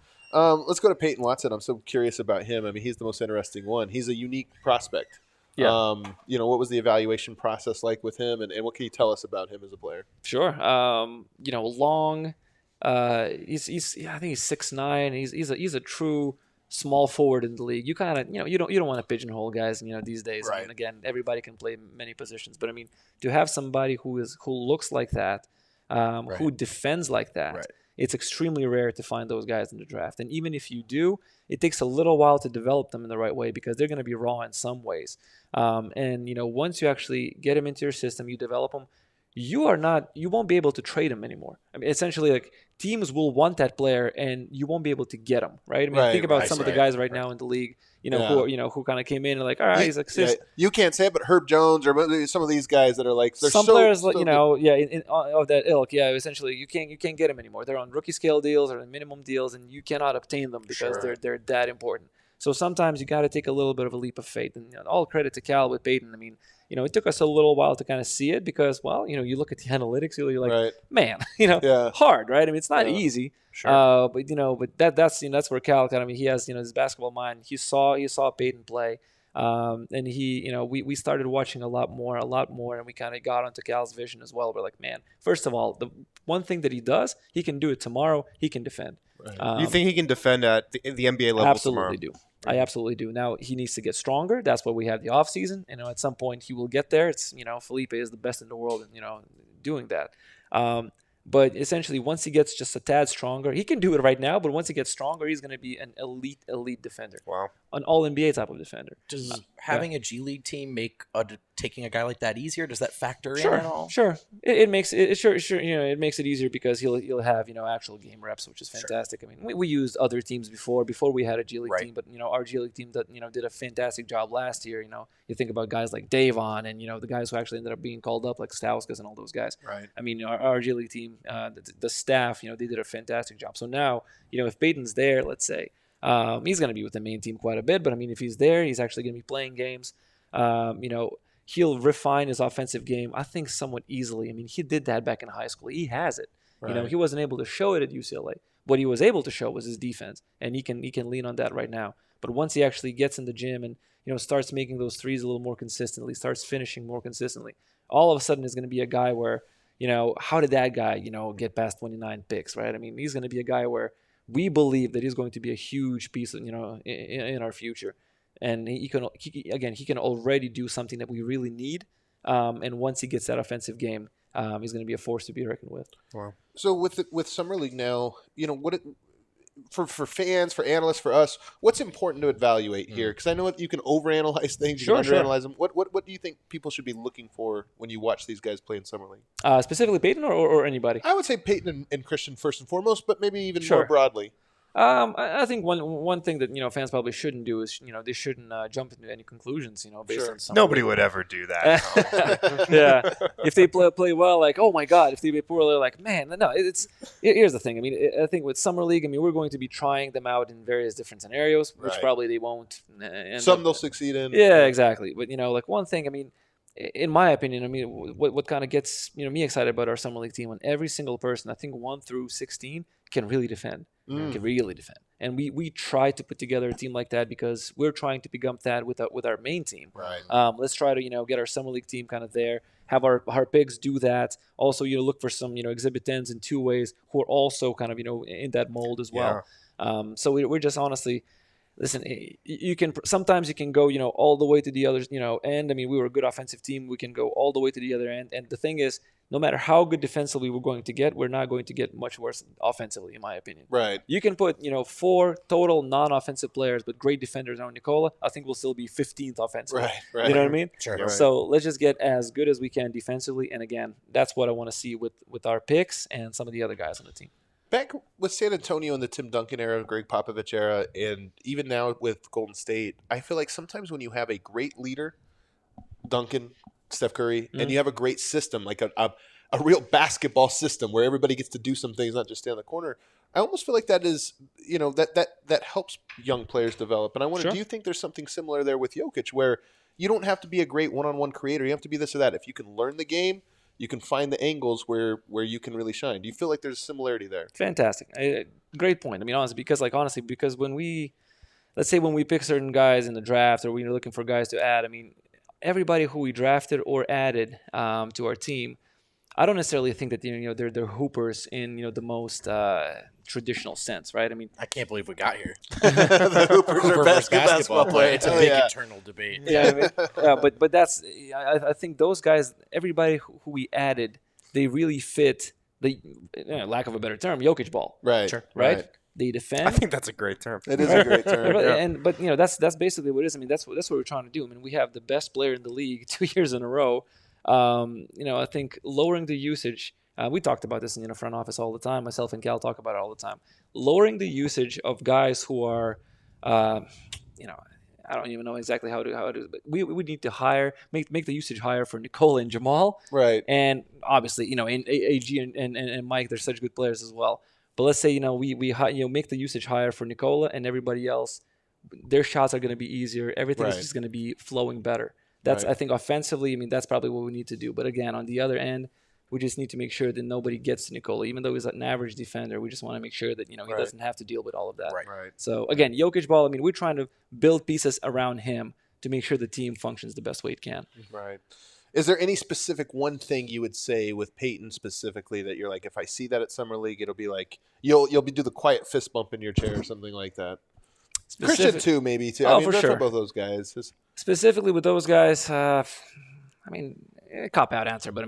Let's go to Peyton Watson. I'm so curious about him. I mean, he's the most interesting one. He's a unique prospect. Yeah. What was the evaluation process like with him, and what can you tell us about him as a player? Sure. Long. He's I think he's 6'9". He's a true small forward in the league. You kind of you don't want to pigeonhole guys these days. Right. I mean, again, everybody can play many positions, but I mean to have somebody who looks like that, who defends like that. Right. It's extremely rare to find those guys in the draft. And even if you do, it takes a little while to develop them in the right way because they're going to be raw in some ways. Once you actually get them into your system, you develop them, you won't be able to trade them anymore. I mean, essentially, like teams will want that player and you won't be able to get them, right? I mean, think about some of the guys right now in the league, who kind of came in and like, all right, he's like, you can't say it, but Herb Jones or some of these guys that are like, some players, of that ilk, essentially you can't get them anymore. They're on rookie scale deals or minimum deals, and you cannot obtain them because they're that important. So sometimes you got to take a little bit of a leap of faith, and all credit to Cal with Peyton. I mean, it took us a little while to kind of see it because, well, you look at the analytics, you're like, man, hard, right? I mean, it's not easy. Sure. But that's where Cal kind of, he has, his basketball mind. He saw Peyton play. And we started watching a lot more, and we kind of got onto Cal's vision as well. We're like, man, first of all, the one thing that he does, he can do it tomorrow. He can defend. Right. You think he can defend at the NBA level absolutely tomorrow? I absolutely do. Now, he needs to get stronger. That's why we have the offseason. At some point he will get there. It's, Felipe is the best in the world in, doing that. But essentially, once he gets just a tad stronger, he can do it right now, but once he gets stronger, he's going to be an elite defender. Wow. An all-NBA type of defender. Does having a G League team make taking a guy like that easier? Does that factor in Sure, at all? sure. It makes it sure. It makes it easier because he'll have actual game reps, which is fantastic. Sure. I mean, we used other teams before we had a G League Right. team, but our G League team did a fantastic job last year. You think about guys like Davon and the guys who actually ended up being called up like Stauskas and all those guys. Right. I mean, our G League team, the staff, they did a fantastic job. So now, if Peyton's there, let's say. He's going to be with the main team quite a bit, but I mean, if he's there, he's actually going to be playing games. He'll refine his offensive game, I think, somewhat easily. I mean, he did that back in high school. He has it. Right. He wasn't able to show it at UCLA. What he was able to show was his defense, and he can lean on that right now. But once he actually gets in the gym and starts making those threes a little more consistently, starts finishing more consistently, all of a sudden is going to be a guy where how did that guy, get past 29 picks, right? I mean, he's going to be a guy where we believe that he's going to be a huge piece of, in our future. And he can already do something that we really need. And once he gets that offensive game, he's going to be a force to be reckoned with. Wow. So with Summer League now, for fans, for analysts, for us, what's important to evaluate here? Because I know you can overanalyze things, you can underanalyze them. What do you think people should be looking for when you watch these guys play in Summer League? Specifically Peyton or anybody? I would say Peyton and Christian first and foremost, but maybe even more broadly. I think one thing that fans probably shouldn't do is they shouldn't jump into any conclusions based on something. Nobody would ever do that. Yeah, if they play well, like, oh my god. If they play poorly, like, man, no. Here's the thing. I mean, I think with Summer League, we're going to be trying them out in various different scenarios, which probably they won't. Some they'll succeed in. Yeah, exactly. But like one thing, in my opinion, what kind of gets me excited about our Summer League team, when every single person, I think 1 through 16, can really defend. Can really defend. And we try to put together a team like that because we're trying to pick up that with our main team. Right. Let's try to get our Summer League team kind of there. Have our bigs do that. Also, look for some exhibit 10s and 2-ways who are also kind of in that mold as well. So we're just honestly. Listen, sometimes you can go, all the way to the other, end. We were a good offensive team. We can go all the way to the other end. And the thing is, no matter how good defensively we're going to get, we're not going to get much worse offensively, in my opinion. Right. You can put, 4 total non-offensive players, but great defenders on Nikola. I think we'll still be 15th offensively. Right. You know what I mean? Sure. Right. So let's just get as good as we can defensively. And again, that's what I want to see with our picks and some of the other guys on the team. Back with San Antonio in the Tim Duncan era, Greg Popovich era, and even now with Golden State, I feel like sometimes when you have a great leader, Duncan, Steph Curry, and you have a great system, like a real basketball system where everybody gets to do some things, not just stay on the corner, I almost feel like that is, that helps young players develop. And I wonder, do you think there's something similar there with Jokic where you don't have to be a great one-on-one creator, you have to be this or that. If you can learn the game, you can find the angles where you can really shine. Do you feel like there's a similarity there? Fantastic. Great point. Honestly, because when we pick certain guys in the draft or when you're looking for guys to add, everybody who we drafted or added to our team, I don't necessarily think that they're hoopers in the most traditional sense, right? I can't believe we got here. The hoopers are best basketball players. It's a big internal debate. Yeah, but that's I think those guys, everybody who we added, they really fit the lack of a better term, Jokic ball. Right. Sure. Right. They defend. I think that's a great term. It is a great term. But that's basically what it is. That's what we're trying to do. We have the best player in the league 2 years in a row. I think lowering the usage. We talked about this in the front office all the time. Myself and Cal talk about it all the time. Lowering the usage of guys who are, I don't even know exactly how it is, but we need to make the usage higher for Nikola and Jamal. Right. And obviously, in AG and Mike, they're such good players as well. But let's say, we make the usage higher for Nikola and everybody else. Their shots are going to be easier. Everything is just going to be flowing better. That's, I think, offensively, that's probably what we need to do. But again, on the other end, we just need to make sure that nobody gets to Nikola. Even though he's an average defender, we just want to make sure that, he doesn't have to deal with all of that. Right. So, again, Jokic ball, we're trying to build pieces around him to make sure the team functions the best way it can. Right. Is there any specific one thing you would say with Peyton specifically that you're like, if I see that at Summer League, it'll be like, you'll do the quiet fist bump in your chair or something like that? Christian too, maybe too. Oh, for sure. Both those guys. Specifically with those guys, cop out answer, but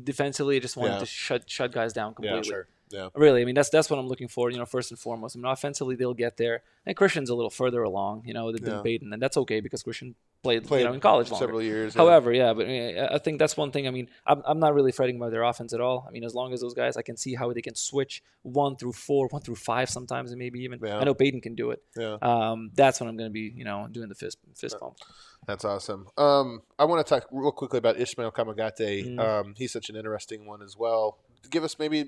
defensively, I just wanted to shut guys down completely. Yeah, sure. Yeah. Really, that's what I'm looking for. First and foremost. Offensively, they'll get there. And Christian's a little further along, than Peyton, and that's okay because Christian played in college longer. Several years. However, but I think that's one thing. I'm not really fretting about their offense at all. as long as those guys, I can see how they can switch 1 through 4, 1 through 5 sometimes, and maybe even. Yeah. I know Peyton can do it. Yeah. That's when I'm going to be, doing the fist bump. That's awesome. I want to talk real quickly about Ishmael Kamagate. He's such an interesting one as well. Give us maybe a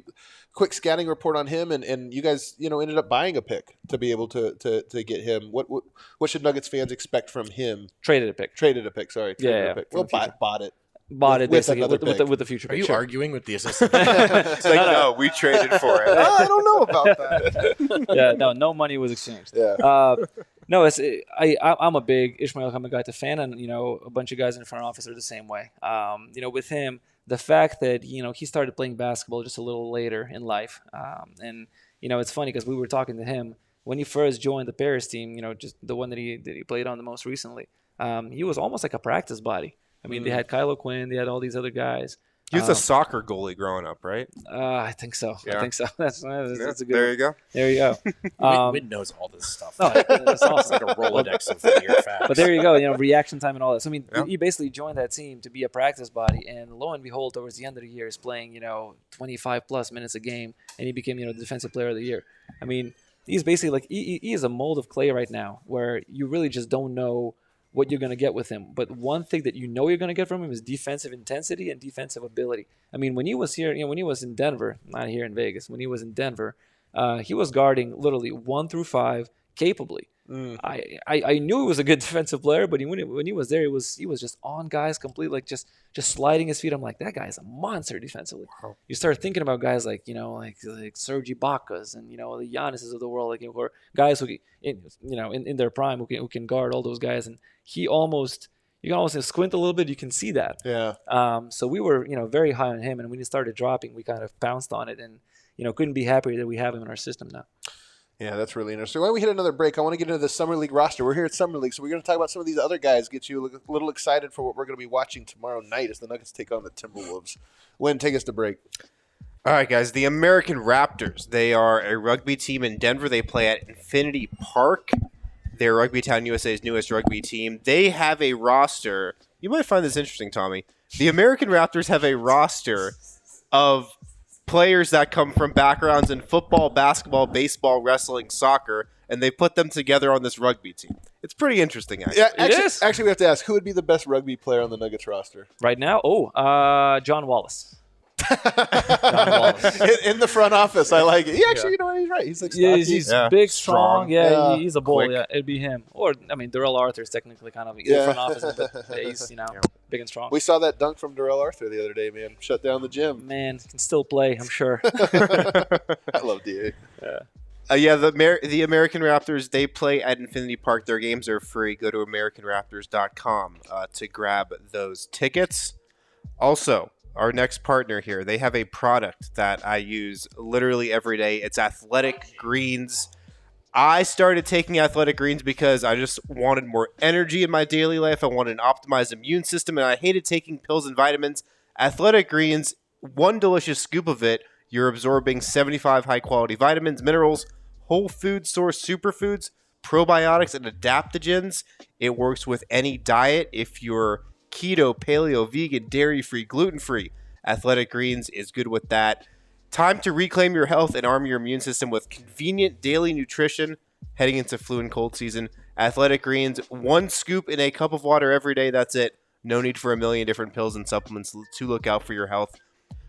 quick scouting report on him, and you guys, ended up buying a pick to be able to get him. What should Nuggets fans expect from him? Traded a pick. Traded a pick. Sorry. Yeah. Well, bought it. bought it with basically another pick. with the future. Are you Sure. arguing with the assistant? It's like, no, we traded for it. I don't know about that. Yeah, no money was exchanged. Yeah. No, I'm a big Ishmael Kamagate fan, and a bunch of guys in the front office are the same way. With him, the fact that he started playing basketball just a little later in life, and it's funny because we were talking to him when he first joined the Paris team. Just the one that he played on the most recently. He was almost like a practice body. I mean, they had Kylo Quinn, they had all these other guys. He was a soccer goalie growing up, right? I think so. Yeah. I think so. That's a good. There you go. There you go. Win knows all this stuff. No, that's It's awesome. like a Rolodex of weird facts. But there you go. Reaction time and all that. So I mean, Yeah. he basically joined that team to be a practice body, and lo and behold, towards the end of the year, he's playing 25 plus minutes a game, and he became the defensive player of the year. I mean, he's basically like he is a mold of clay right now, where you really just don't know what you're going to get with him. But one thing that you're going to get from him is defensive intensity and defensive ability. I mean, when he was here, when he was in Denver, not here in Vegas, when he was in Denver, he was guarding literally 1 through 5 capably. I knew he was a good defensive player, but when he was there, he was just on guys completely, like just sliding his feet. I'm like, that guy's a monster defensively. Wow. You start thinking about guys like like Serge Ibaka's and the Giannis's of the world, like or guys who in their prime who can guard all those guys, and you can almost squint a little bit, you can see that. Yeah. So we were very high on him, and when he started dropping, we kind of pounced on it, and couldn't be happier that we have him in our system now. Yeah, that's really interesting. Why don't we hit another break? I want to get into the Summer League roster. We're here at Summer League, so we're going to talk about some of these other guys, get you a little excited for what we're going to be watching tomorrow night as the Nuggets take on the Timberwolves. Wynn, take us to break. All right, guys. The American Raptors. They are a rugby team in Denver. They play at Infinity Park. They're Rugby Town USA's newest rugby team. They have a roster. You might find this interesting, Tommy. The American Raptors have a roster of players that come from backgrounds in football, basketball, baseball, wrestling, soccer, and they put them together on this rugby team. It's pretty interesting, actually. Yeah, actually, we have to ask, who would be the best rugby player on the Nuggets roster? Right now, John Wallace. John Wallace. In the front office, I like it. He's right. He's like stocky. He's big, strong. Yeah. He's a bull. Quick. Yeah, it'd be him. Or Darrell Arthur's technically kind of in the front office, but he's big and strong. We saw that dunk from Darrell Arthur the other day, man. Shut down the gym. Man, can still play, I'm sure. I love DA. The American Raptors, they play at Infinity Park. Their games are free. Go to AmericanRaptors.com to grab those tickets. Also, our next partner here, they have a product that I use literally every day. It's Athletic Greens. I started taking Athletic Greens because I just wanted more energy in my daily life. I wanted an optimized immune system, and I hated taking pills and vitamins. Athletic Greens, one delicious scoop of it, you're absorbing 75 high-quality vitamins, minerals, whole food source superfoods, probiotics, and adaptogens. It works with any diet. If you're keto, paleo, vegan, dairy-free, gluten-free, Athletic Greens is good with that. Time to reclaim your health and arm your immune system with convenient daily nutrition heading into flu and cold season. Athletic Greens, one scoop in a cup of water every day. That's it. No need for a million different pills and supplements to look out for your health.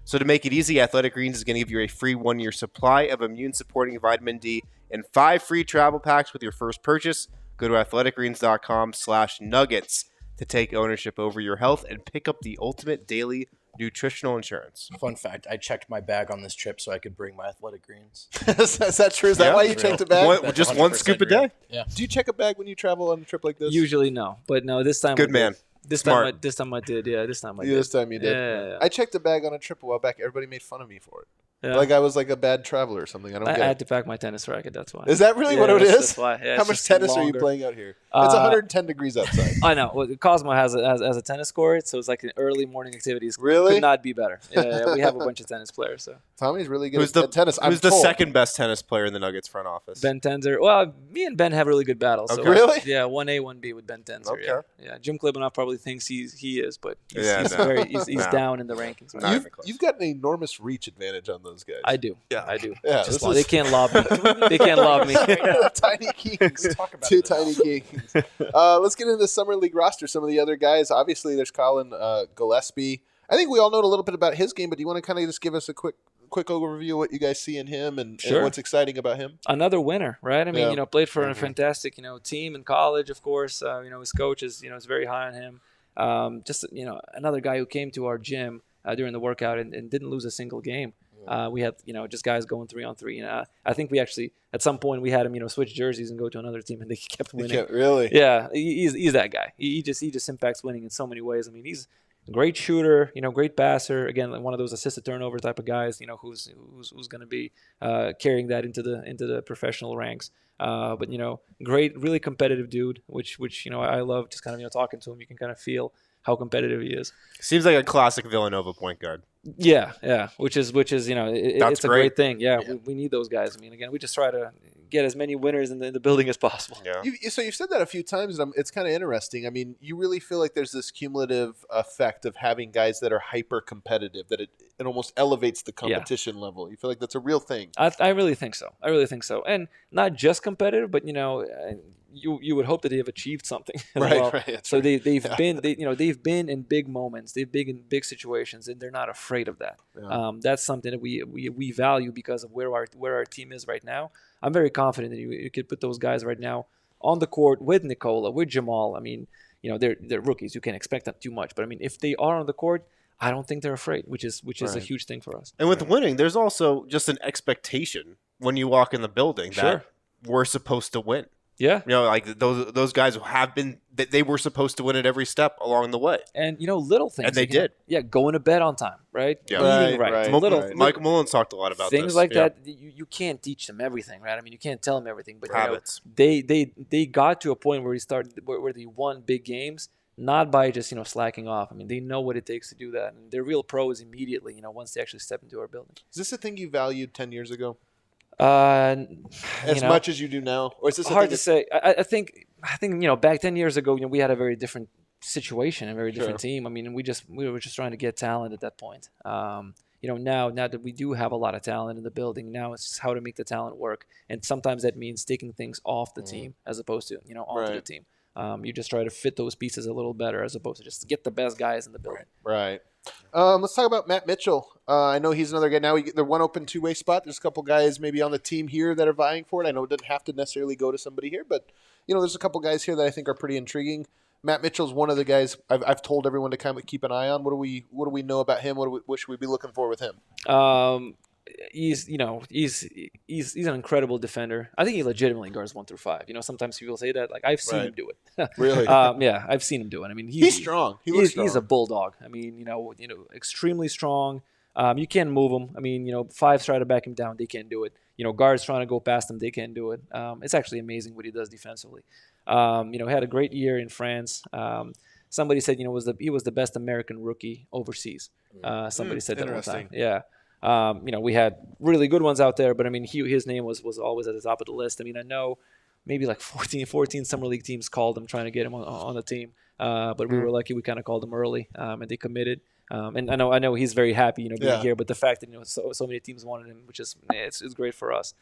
So to make it easy, Athletic Greens is going to give you a free 1-year supply of immune-supporting vitamin D and 5 free travel packs with your first purchase. Go to athleticgreens.com/nuggets to take ownership over your health and pick up the ultimate daily nutritional insurance. Fun fact, I checked my bag on this trip so I could bring my Athletic Greens. Is that true? Is that why you checked a bag? That's Just one scoop a day? real. Yeah. Do you check a bag when you travel on a trip like this? Usually no, but no, this time Good I did. man. This Smart. time I did. Yeah, this time I did. This time you did. Yeah. I checked a bag on a trip a while back. Everybody made fun of me for it. Yeah. Like I was like a bad traveler or something. I don't I get had it. to pack my tennis racket. That's why. Is that really what it that's- is? That's why. Yeah, How it's much just tennis are you longer. playing out here? It's 110 degrees outside. I know. Well, Cosmo has a tennis court, so it's like an early morning activities. Really? Could not be better. Yeah, we have a bunch of tennis players. So Tommy's really good Who's at tennis. Who's the second best tennis player in the Nuggets front office? Ben Tenzer. Well, me and Ben have really good battles. So Okay. Really? Yeah, 1A, 1B with Ben Tenzer. Okay. Yeah. Jim Klibanoff probably thinks he is, but he's, Yeah, he's no. very he's No. down in the rankings. Not even You've got an enormous reach advantage on those guys. I do. Yeah. I do. Yeah, Just this they is- can't lob me. They can't lob me. Tiny Kings. Talk about Two it. Tiny Kings. Let's get into the Summer League roster. Some of the other guys. Obviously, there's Colin Gillespie. I think we all know a little bit about his game, but do you want to kind of just give us a quick overview of what you guys see in him and Sure. what's exciting about him? Another winner, right? I mean, Yeah. played for a fantastic, team in college, of course. His coach is very high on him. Just another guy who came to our gym during the workout and didn't lose a single game. We had just guys going 3-on-3, and I think we actually at some point we had him switch jerseys and go to another team, and they kept winning. Really? Yeah, he's that guy. He just impacts winning in so many ways. I mean, he's a great shooter, great passer. Again, like one of those assist to turnover type of guys, who's going to be carrying that into the professional ranks. But great, really competitive dude, which I love. Just kind of talking to him, you can kind of feel how competitive he is. Seems like a classic Villanova point guard. Yeah, which is it's a great thing. Yeah. We need those guys. I mean, again, we just try to get as many winners in the building as possible. Yeah. So you've said that a few times, and it's kind of interesting. I mean, you really feel like there's this cumulative effect of having guys that are hyper competitive, that it almost elevates the competition level. You feel like that's a real thing. I really think so. And not just competitive, but you would hope that they have achieved something as well. Right. So they've been in big moments, they've been in big situations, and they're not afraid of that. Yeah. That's something that we value because of where our team is right now. I'm very confident that you could put those guys right now on the court with Nikola, with Jamal. I mean, they're rookies. You can't expect that too much. But I mean, if they are on the court, I don't think they're afraid, which is a huge thing for us. And with winning, there's also just an expectation when you walk in the building that we're supposed to win. Yeah. Like those guys have been, they were supposed to win at every step along the way. And, little things. And they did. Yeah, going to bed on time, right? Yeah. Eating right. Michael Mullins talked a lot about things this. like that. You can't teach them everything, right? I mean, you can't tell them everything. But habits. They got to a point where where they won big games, not by just slacking off. I mean, they know what it takes to do that, and they're real pros immediately. Once they actually step into our building. Is this a thing you valued 10 years ago? As much as you do now, or is this hard to say? I think back 10 years ago, we had a very different situation, a very different team. I mean, we were just trying to get talent at that point. Now that we do have a lot of talent in the building, now it's just how to make the talent work, and sometimes that means taking things off the team as opposed to onto the team. You just try to fit those pieces a little better as opposed to just get the best guys in the building. Right. Let's talk about Matt Mitchell. I know he's another guy. Now the one open two-way spot. There's a couple guys maybe on the team here that are vying for it. I know it doesn't have to necessarily go to somebody here, but there's a couple guys here that I think are pretty intriguing. Matt Mitchell's one of the guys I've told everyone to kind of keep an eye on. What do we know about him? What should we be looking for with him? He's an incredible defender. I think he legitimately guards 1 through 5. Sometimes people say that. Like, I've seen him do it. Really? Yeah, I've seen him do it. I mean, he's strong. He's a bulldog. I mean, extremely strong. You can't move him. I mean, fives try to back him down, they can't do it. Guards trying to go past him, they can't do it. It's actually amazing what he does defensively. Had a great year in France. Somebody said, he was the best American rookie overseas. Somebody said that one time. Yeah. We had really good ones out there, but I mean, his name was always at the top of the list. I mean, I know maybe like 14 summer league teams called him trying to get him on the team, but we were lucky. We kind of called him early, and they committed. And I know he's very happy, being here. But the fact that so many teams wanted him, which is it's great for us.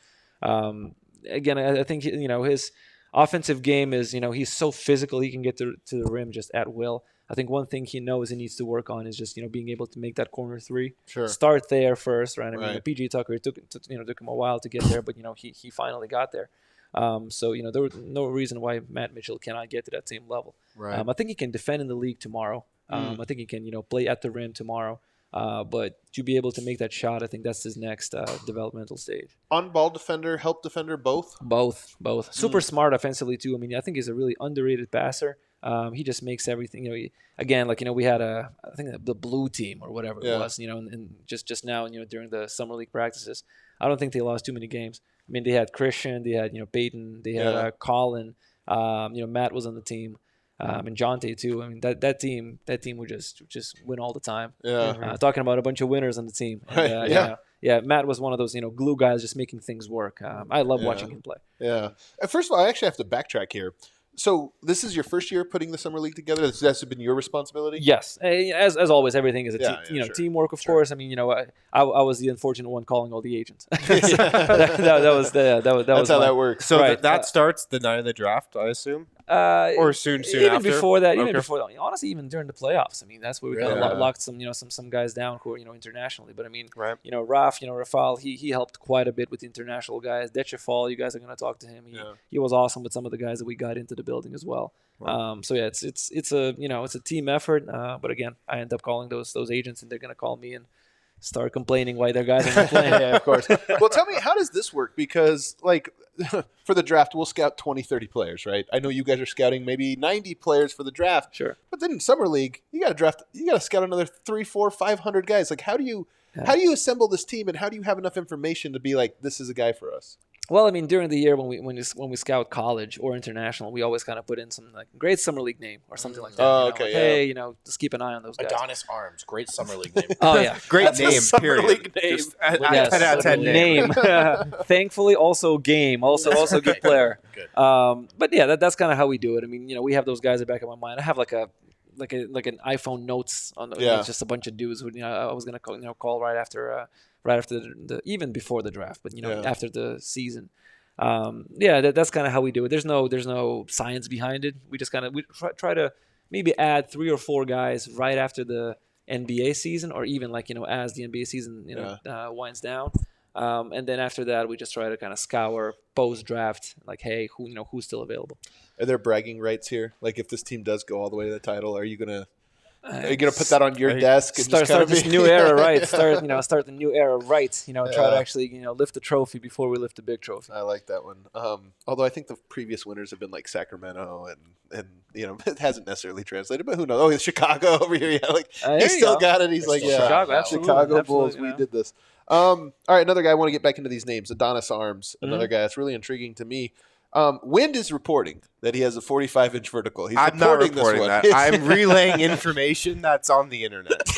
Again, I think his offensive game is he's so physical. He can get to the rim just at will. I think one thing he knows he needs to work on is just being able to make that corner three. Sure. Start there first, right? I mean, PG Tucker took him a while to get there, but he finally got there. So there was no reason why Matt Mitchell cannot get to that same level. Right. I think he can defend in the league tomorrow. I think he can play at the rim tomorrow. But to be able to make that shot, I think that's his next developmental stage. On-ball defender, help defender, both? Both. Super smart offensively, too. I mean, I think he's a really underrated passer. He just makes everything. We had I think the blue team or whatever it was. And just now, during the summer league practices, I don't think they lost too many games. I mean, they had Christian, they had Peyton, they had Colin. Matt was on the team. And Jonte too. I mean, that team would just win all the time. Yeah. Talking about a bunch of winners on the team. And, Matt was one of those glue guys, just making things work. I love watching him play. Yeah. First of all, I actually have to backtrack here. So this is your first year putting the summer league together. That's been your responsibility. Yes, as always, everything is a teamwork, of course. I mean, I was the unfortunate one calling all the agents. that was how that works. So that starts the night of the draft, I assume. Or soon even after? before that, even Okay. before that, honestly, even during the playoffs. I mean, that's where we kind Yeah. of locked some, some guys down who are, internationally. But I mean, Right. Rafal, he helped quite a bit with international guys. Dechefal, you guys are going to talk to him. He was awesome with some of the guys that we got into the building as well. So yeah, it's a it's a team effort. But again, I end up calling those agents, and they're going to call me and start complaining why their guys are not playing. Yeah, of course. Well, tell me, how does this work? Because, like, for the draft, we'll scout 20, 30 players, right? I know you guys are scouting maybe 90 players for the draft. Sure. But then in Summer League, you got to scout another 300, 400, 500 guys. Like, how do you assemble this team, and how do you have enough information to be like, this is a guy for us? Well, I mean, during the year when we scout college or international, we always kind of put in some like great summer league name or something like that. Oh, like, okay, hey, just keep an eye on those guys. Adonis Arms, great summer league name. Oh yeah, Great That's a name, summer period. league name. Just Yes. 10 out of 10 name. Thankfully, also game, also good player. Good. But yeah, that's kind of how we do it. I mean, we have those guys at the back of my mind. I have like an iPhone notes on it's just a bunch of dudes who I was gonna call right after the even before the draft, but after the season. That's kind of how we do it. There's no science behind it. We just we try to maybe add 3 or 4 guys right after the NBA season, or even as the NBA season winds down. And then after that, we just try to kind of scour post draft, like, hey, who's still available. Are there bragging rights here? Like, if this team does go all the way to the title, are you gonna put that on your desk and start this new era right? Start the new era right? Try to actually lift the trophy before we lift the big trophy. I like that one. Although I think the previous winners have been like Sacramento and it hasn't necessarily translated, but who knows? Oh, it's Chicago over here. Yeah, like he still got it. He's like, yeah, Chicago, absolutely. Chicago Bulls. Absolutely, We did this. All right, another guy. I want to get back into these names. Adonis Arms, another guy that's really intriguing to me. Wind is reporting that he has a 45-inch vertical. I'm not reporting that. I'm relaying information that's on the internet.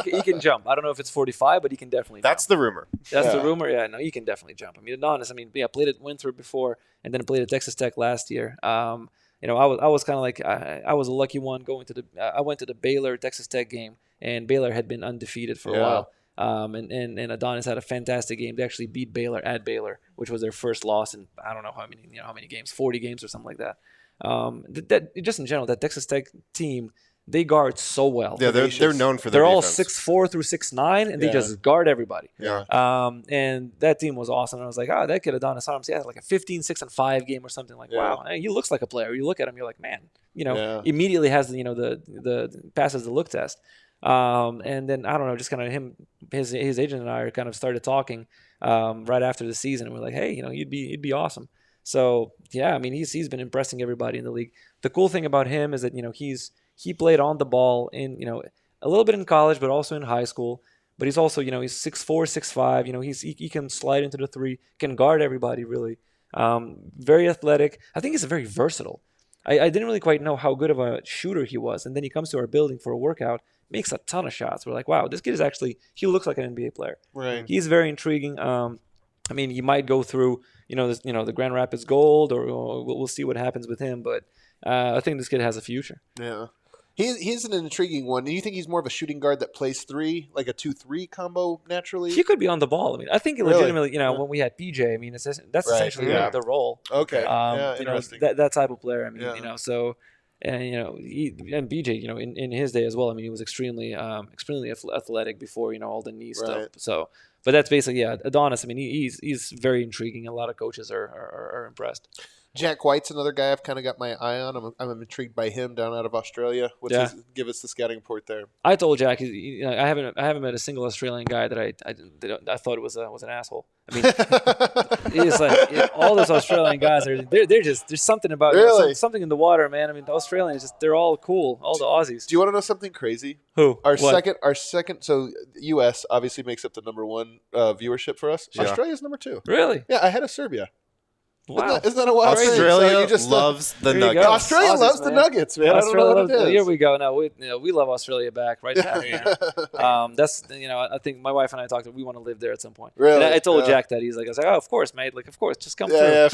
He can jump. I don't know if it's 45, but he can definitely That's jump. the rumor. That's the rumor. Yeah, no, he can definitely jump. I mean, Adonis, played at Winthrop before, and then played at Texas Tech last year. I was kind of like I was a lucky one going to I went to the Baylor Texas Tech game, and Baylor had been undefeated for a while. And Adonis had a fantastic game. They actually beat Baylor at Baylor, which was their first loss in I don't know how many games, 40 games or something like that. Just in general, that Texas Tech team, they guard so well. Yeah, they're known for their They're all defense. 6'4" through 6'9", and they just guard everybody. Yeah. And that team was awesome. And I was like, that kid Adonis Arms, he had like a 15, 6-5 game or something like. Wow, he looks like a player. You look at him, you're like, man, immediately has the passes the look test. And then I don't know, just kind of his agent and I are kind of started talking right after the season, and we're like, hey, he'd be awesome. So yeah, I mean, he's been impressing everybody in the league. The cool thing about him is that he played on the ball in a little bit in college, but also in high school. But he's also he's 6'4", 6'5". He can slide into the 3, can guard everybody really. Very athletic. I think he's very versatile. I didn't really quite know how good of a shooter he was, and then he comes to our building for a workout. Makes a ton of shots. We're like, wow, this kid is he looks like an NBA player. Right. He's very intriguing. He might go through, the Grand Rapids Gold, or we'll see what happens with him. But I think this kid has a future. Yeah. He's an intriguing one. Do you think he's more of a shooting guard that plays 3, like a 2-3 combo naturally? He could be on the ball. I think legitimately, when we had PJ, that's essentially the role. Okay. Interesting. That type of player. So. And and BJ, in his day as well. He was extremely athletic before all the knee stuff. So, but that's basically Adonis. He's very intriguing. A lot of coaches are impressed. Jack White's another guy I've kind of got my eye on. I'm intrigued by him down out of Australia. Give us the scouting report there. I told Jack, I haven't met a single Australian guy that I thought was an asshole. He's like all those Australian guys they're just there's something about something in the water, man. The Australians they're all cool, all the Aussies. Do you want to know something crazy? Who? Our second. So U.S. obviously makes up the number 1 viewership for us. Yeah. Australia's number 2. Really? Yeah, ahead of Serbia. Wow. Isn't that a wild thing? Australia loves the Nuggets. Australia loves the Nuggets, man. I don't know what it is. Here we go. Now we love Australia back right now. That's I think my wife and I talked. We want to live there at some point. Really? And I told Jack that. I was like, oh, of course, mate. Like, of course, just come through.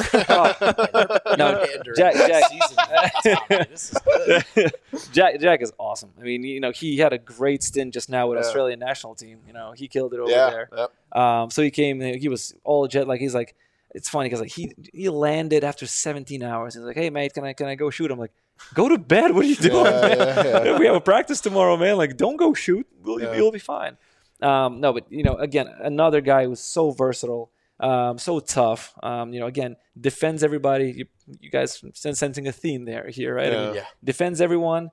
No, Jack is awesome. He had a great stint just now with Australian national team. He killed it over there. Yep. So he came. He was all jet. Like he's like. it's funny because like he landed after 17 hours. He's like, "Hey mate, can I go shoot?" I'm like, "Go to bed. What are you doing? Man? We have a practice tomorrow, man. Like, don't go shoot. You'll be fine." No, but again, another guy who's so versatile, so tough. Again, defends everybody. You guys sensing a theme here, right? Yeah. Defends everyone.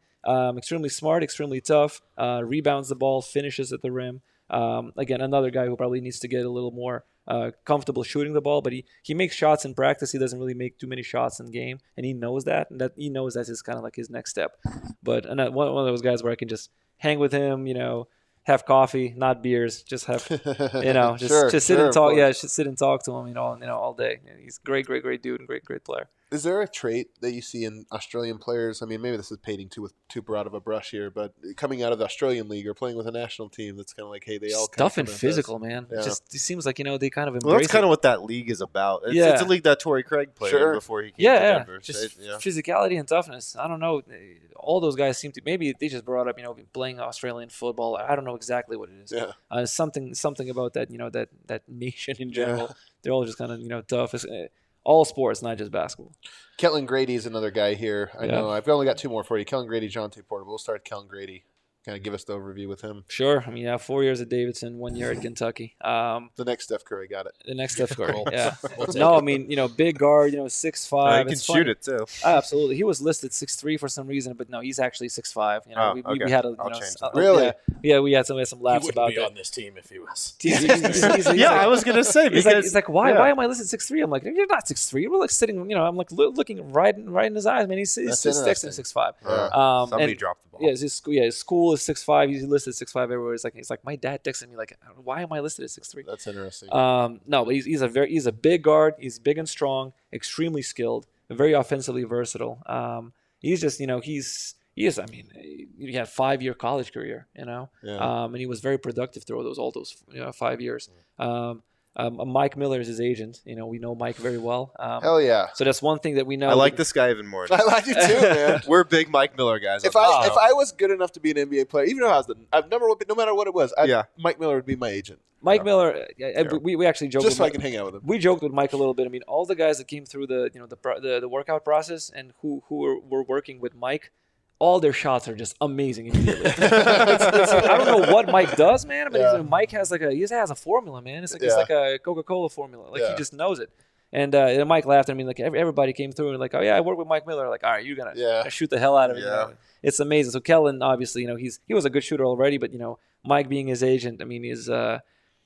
Extremely smart, extremely tough. Rebounds the ball, finishes at the rim. Again, another guy who probably needs to get a little more comfortable shooting the ball, but he makes shots in practice. He doesn't really make too many shots in game, and he knows that. And that he knows that's kind of like his next step. But one of those guys where I can just hang with him, have coffee, not beers, just have, just sit and talk. Yeah, just sit and talk to him, all day. He's great dude and great player. Is there a trait that you see in Australian players? I mean, maybe this is painting too broad of a brush here, but coming out of the Australian league or playing with a national team, that's kind of like, hey, they all tough and physical, man. Yeah. It seems like they kind of embrace. Well, that's kind it. of what that league is about. It's a league that Torrey Craig played before he came to Denver. Just physicality and toughness. I don't know. All those guys seem to. Maybe they just brought up, playing Australian football. I don't know exactly what it is. Yeah. Something about that. That nation in general. Yeah. They're all just kind of tough. All sports, not just basketball. Kellen Grady is another guy here. I know. I've only got two more for you. Kellen Grady, Jonte Porter. We'll start Kellen Grady. Kind of give us the overview with him. Sure. 4 years at Davidson, 1 year at Kentucky. The next Steph Curry, got it. The next Steph Curry, yeah. No, big guard, 6'5". He can shoot it too. Absolutely. He was listed 6'3" for some reason, but no, he's actually 6'5". Okay. We had a really? Yeah, we had some laughs about that. He wouldn't be on this team if he was. I was gonna say because he's like, why am I listed 6'3"? I'm like, you're not 6'3". We're like sitting, I'm like looking right in his eyes, man. He's 6'6" and 6'5". Yeah. Somebody dropped the ball. Yeah, his school is 6'5". He's listed 6'5" everywhere. He's like my dad texted me like, why am I listed at 6'3"? That's interesting. No, but he's a big guard. He's big and strong, extremely skilled, very offensively versatile. He's just he had 5-year college career, and he was very productive through all those 5 years. Mike Miller is his agent. We know Mike very well. Hell yeah! So that's one thing that we know. I like this guy even more. I like you too, man. We're big Mike Miller guys. If I was good enough to be an NBA player, even though no matter what it was, Mike Miller would be my agent. Mike Miller, we actually joked just so I can hang out with him. We joked with Mike a little bit. All the guys that came through the workout process and who were working with Mike, all their shots are just amazing immediately. I don't know what Mike does, man, but Mike has he has a formula, man. It's like a Coca-Cola formula. He just knows it. And Mike laughed at me. Everybody came through and like, oh yeah, I work with Mike Miller. Like, all right, you're gonna shoot the hell out of it. Yeah. It's amazing. So Kellen, obviously, he was a good shooter already, but Mike being his agent,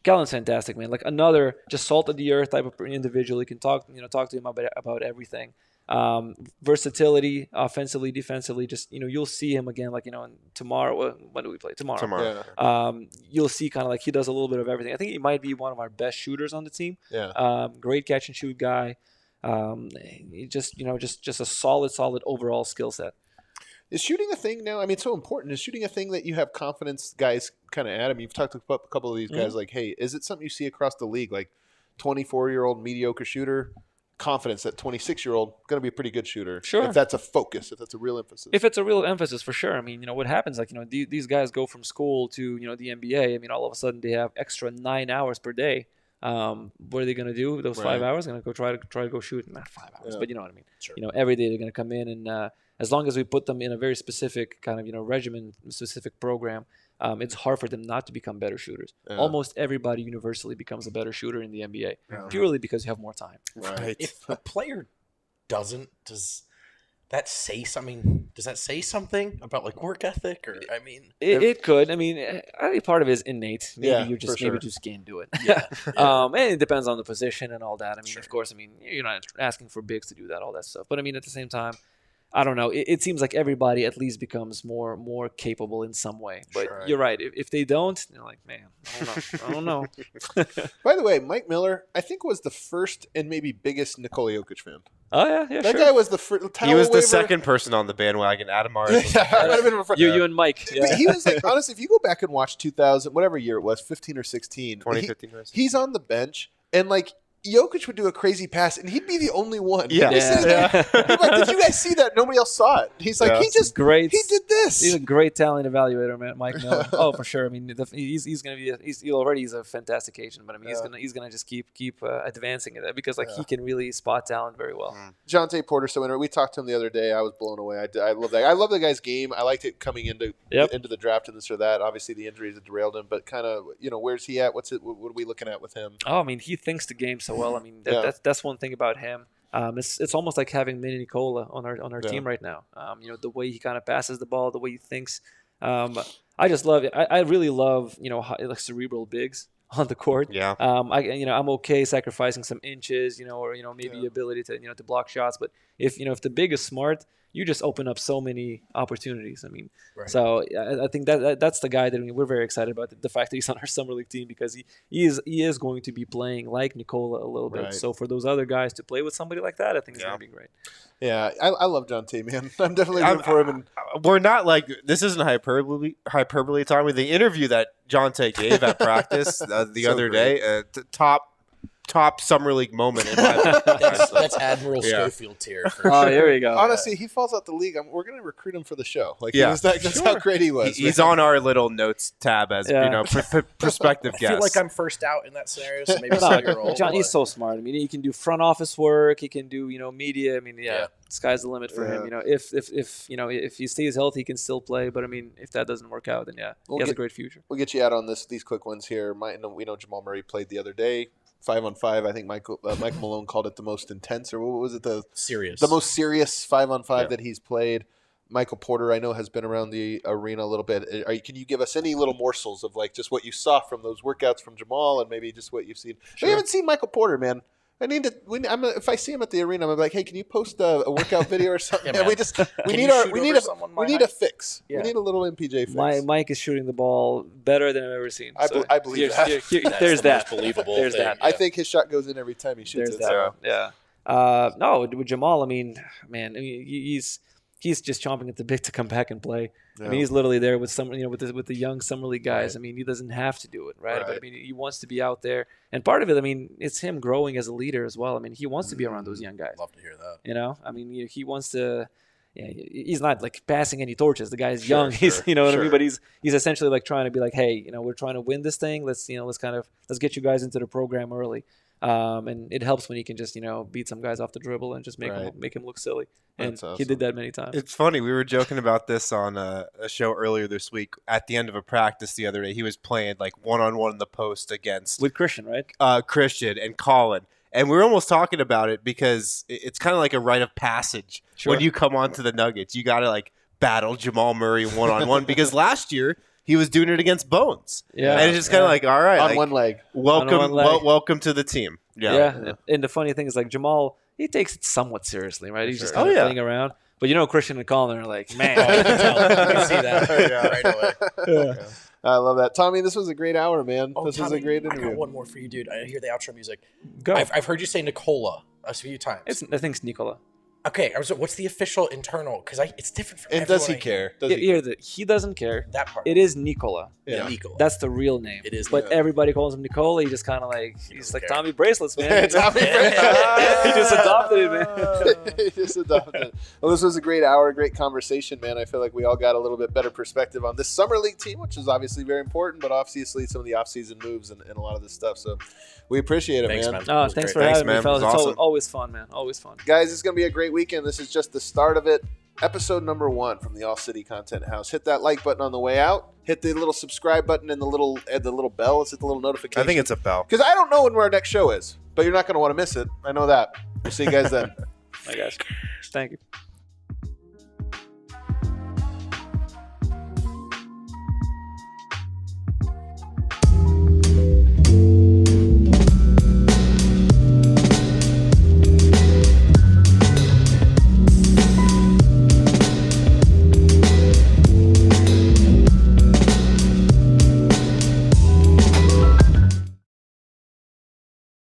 Kellen's fantastic, man. Like another just salt of the earth type of individual. You can talk to him about everything. Versatility, offensively, defensively. Just you'll see him again. Tomorrow. When do we play? Tomorrow. Yeah. You'll see kind of like he does a little bit of everything. I think he might be one of our best shooters on the team. Yeah. Great catch and shoot guy. Just a solid overall skill set. Is shooting a thing now? It's so important. Is shooting a thing that you have confidence guys kind of at? You've talked to a couple of these guys like, hey, is it something you see across the league? Like 24-year-old mediocre shooter, confidence that 26-year-old going to be a pretty good shooter. Sure. If that's a focus, if that's a real emphasis. If it's a real emphasis, for sure. What happens, these guys go from school to, the NBA. All of a sudden they have extra 9 hours per day. What are they going to do? Those 5 hours? Going to go try to go shoot? Not 5 hours, but you know what I mean. Sure. Every day they're going to come in and as long as we put them in a very specific kind of, regimen, specific program, it's hard for them not to become better shooters. Yeah. Almost everybody universally becomes a better shooter in the NBA, purely because you have more time. Right. If a player does that say something? Does that say something about work ethic? Or it could. I think part of it is innate. Maybe you just can't do it. Yeah. And it depends on the position and all that. Of course. You're not asking for bigs to do that, all that stuff. But at the same time, I don't know. It seems like everybody at least becomes more capable in some way. But you're right. If they don't, you're like, man, I don't know. By the way, Mike Miller, I think, was the first and maybe biggest Nikola Jokic fan. Oh, yeah, that guy was the first. He was the second person on the bandwagon. Adam Morris. You and Mike. Yeah. But he was honestly, if you go back and watch 2000, whatever year it was, 15 or 16. 2015. He's on the bench and Jokic would do a crazy pass, and he'd be the only one. Yeah. He'd be sitting there. He'd be like, did you guys see that? Nobody else saw it. He's like, he did this. He's a great talent evaluator, man. Mike Miller. Oh, for sure. I mean, he's going to be. He's a fantastic agent, but I mean, he's gonna just keep advancing it because he can really spot talent very well. Jonte Porter, so we talked to him the other day. I was blown away. I love that. I love the guy's game. I liked it coming into the draft and this or that. Obviously, the injuries have derailed him, but kind of where's he at? What are we looking at with him? Oh, I mean, he thinks the game so well. I mean, that's one thing about him. It's almost like having mini Nicola on our team right now. The way he kind of passes the ball, the way he thinks. I just love it. I really love like cerebral bigs on the court. Yeah. I'm okay sacrificing some inches, or maybe ability to to block shots. But if the big is smart, you just open up so many opportunities. I mean, so I think that's the guy that we're very excited about. The fact that he's on our summer league team because he is going to be playing like Nicola a little bit. Right. So for those other guys to play with somebody like that, I think it's going to be great. Yeah, I love Jonte, man. I'm definitely rooting for him. And we're not like this isn't hyperbole, Tommy. The interview that Jonte gave at practice the other day, top summer league moment in my life. That's Admiral Schofield tier. Here we go. Honestly, he falls out the league. We're going to recruit him for the show. That's how great he was. He's on our little notes tab as prospective guest. I feel like I'm first out in that scenario, so maybe 7-year-old. John, he's so smart. I mean, he can do front office work. He can do media. I mean, sky's the limit for him. If he stays healthy, he can still play. But I mean, if that doesn't work out, then he has a great future. We'll get you out on these quick ones here. We know Jamal Murray played the other day. 5-on-5. I think Michael Malone called it the most intense, or what was it? The most serious 5-on-5 that he's played. Michael Porter, I know, has been around the arena a little bit. Can you give us any little morsels of just what you saw from those workouts from Jamal, and maybe just what you've seen? Sure. We haven't seen Michael Porter, man. I need to. If I see him at the arena, I'm gonna be like, "Hey, can you post a workout video or something?" We need a fix. Yeah. We need a little MPJ fix. Mike is shooting the ball better than I've ever seen. I believe that. There's that. Believable. There's that. I think his shot goes in every time he shoots There's it. That. Yeah. No, with Jamal, I mean, man, he's just chomping at the bit to come back and play. Yeah. I mean, he's literally there with some, with the young summer league guys. Right. I mean, he doesn't have to do it, right? But I mean, he wants to be out there, and part of it, I mean, it's him growing as a leader as well. I mean, he wants to be around those young guys. Love to hear that. I mean, he wants to. Yeah, he's not passing any torches. The guy's young. He's what I mean. But he's essentially trying to be like, hey, we're trying to win this thing. Let's get you guys into the program early. And it helps when he can just beat some guys off the dribble and just make him look silly. And awesome. He did that many times. It's funny. We were joking about this on a show earlier this week. At the end of a practice the other day, he was playing one-on-one in the post against with Christian, right? Christian and Colin. And we were almost talking about it because it's kind of like a rite of passage. Sure. When you come onto the Nuggets, you got to battle Jamal Murray one-on-one because last year he was doing it against Bones. Yeah. And it's just kind of all right. On one leg. Welcome to the team. Yeah. And the funny thing is Jamal, he takes it somewhat seriously, right? He's just kind of playing around. But Christian and Colin are like, man, you can see that right away. Yeah. I love that. Tommy, this was a great hour, man. This was a great interview. I got one more for you, dude. I hear the outro music. Go. I've heard you say Nicola a few times. I think it's Nicola. Okay, what's the official internal? Because it's different for everyone. And does he care? He doesn't care. That part. It is Nicola. Yeah. Nicola. That's the real name. It is. But everybody calls him Nicola. He just kind of he's like Tommy Bracelets, man. Tommy Bracelets. He just adopted it, man. He just adopted it. Well, this was a great hour, great conversation, man. I feel like we all got a little bit better perspective on this summer league team, which is obviously very important, but obviously some of the offseason moves and a lot of this stuff. So we appreciate it, man. Thanks for having me, fellas. It's always fun, man. Always fun. Guys, it's going to be a great weekend. This is just the start of it. Episode number 1 from the All City Content House. Hit that like button on the way out. Hit the little subscribe button and the little bell. Is it the little notification? I think it's a bell. Because I don't know when our next show is, but you're not going to want to miss it. I know that. We'll see you guys then. Bye, guys. Thank you.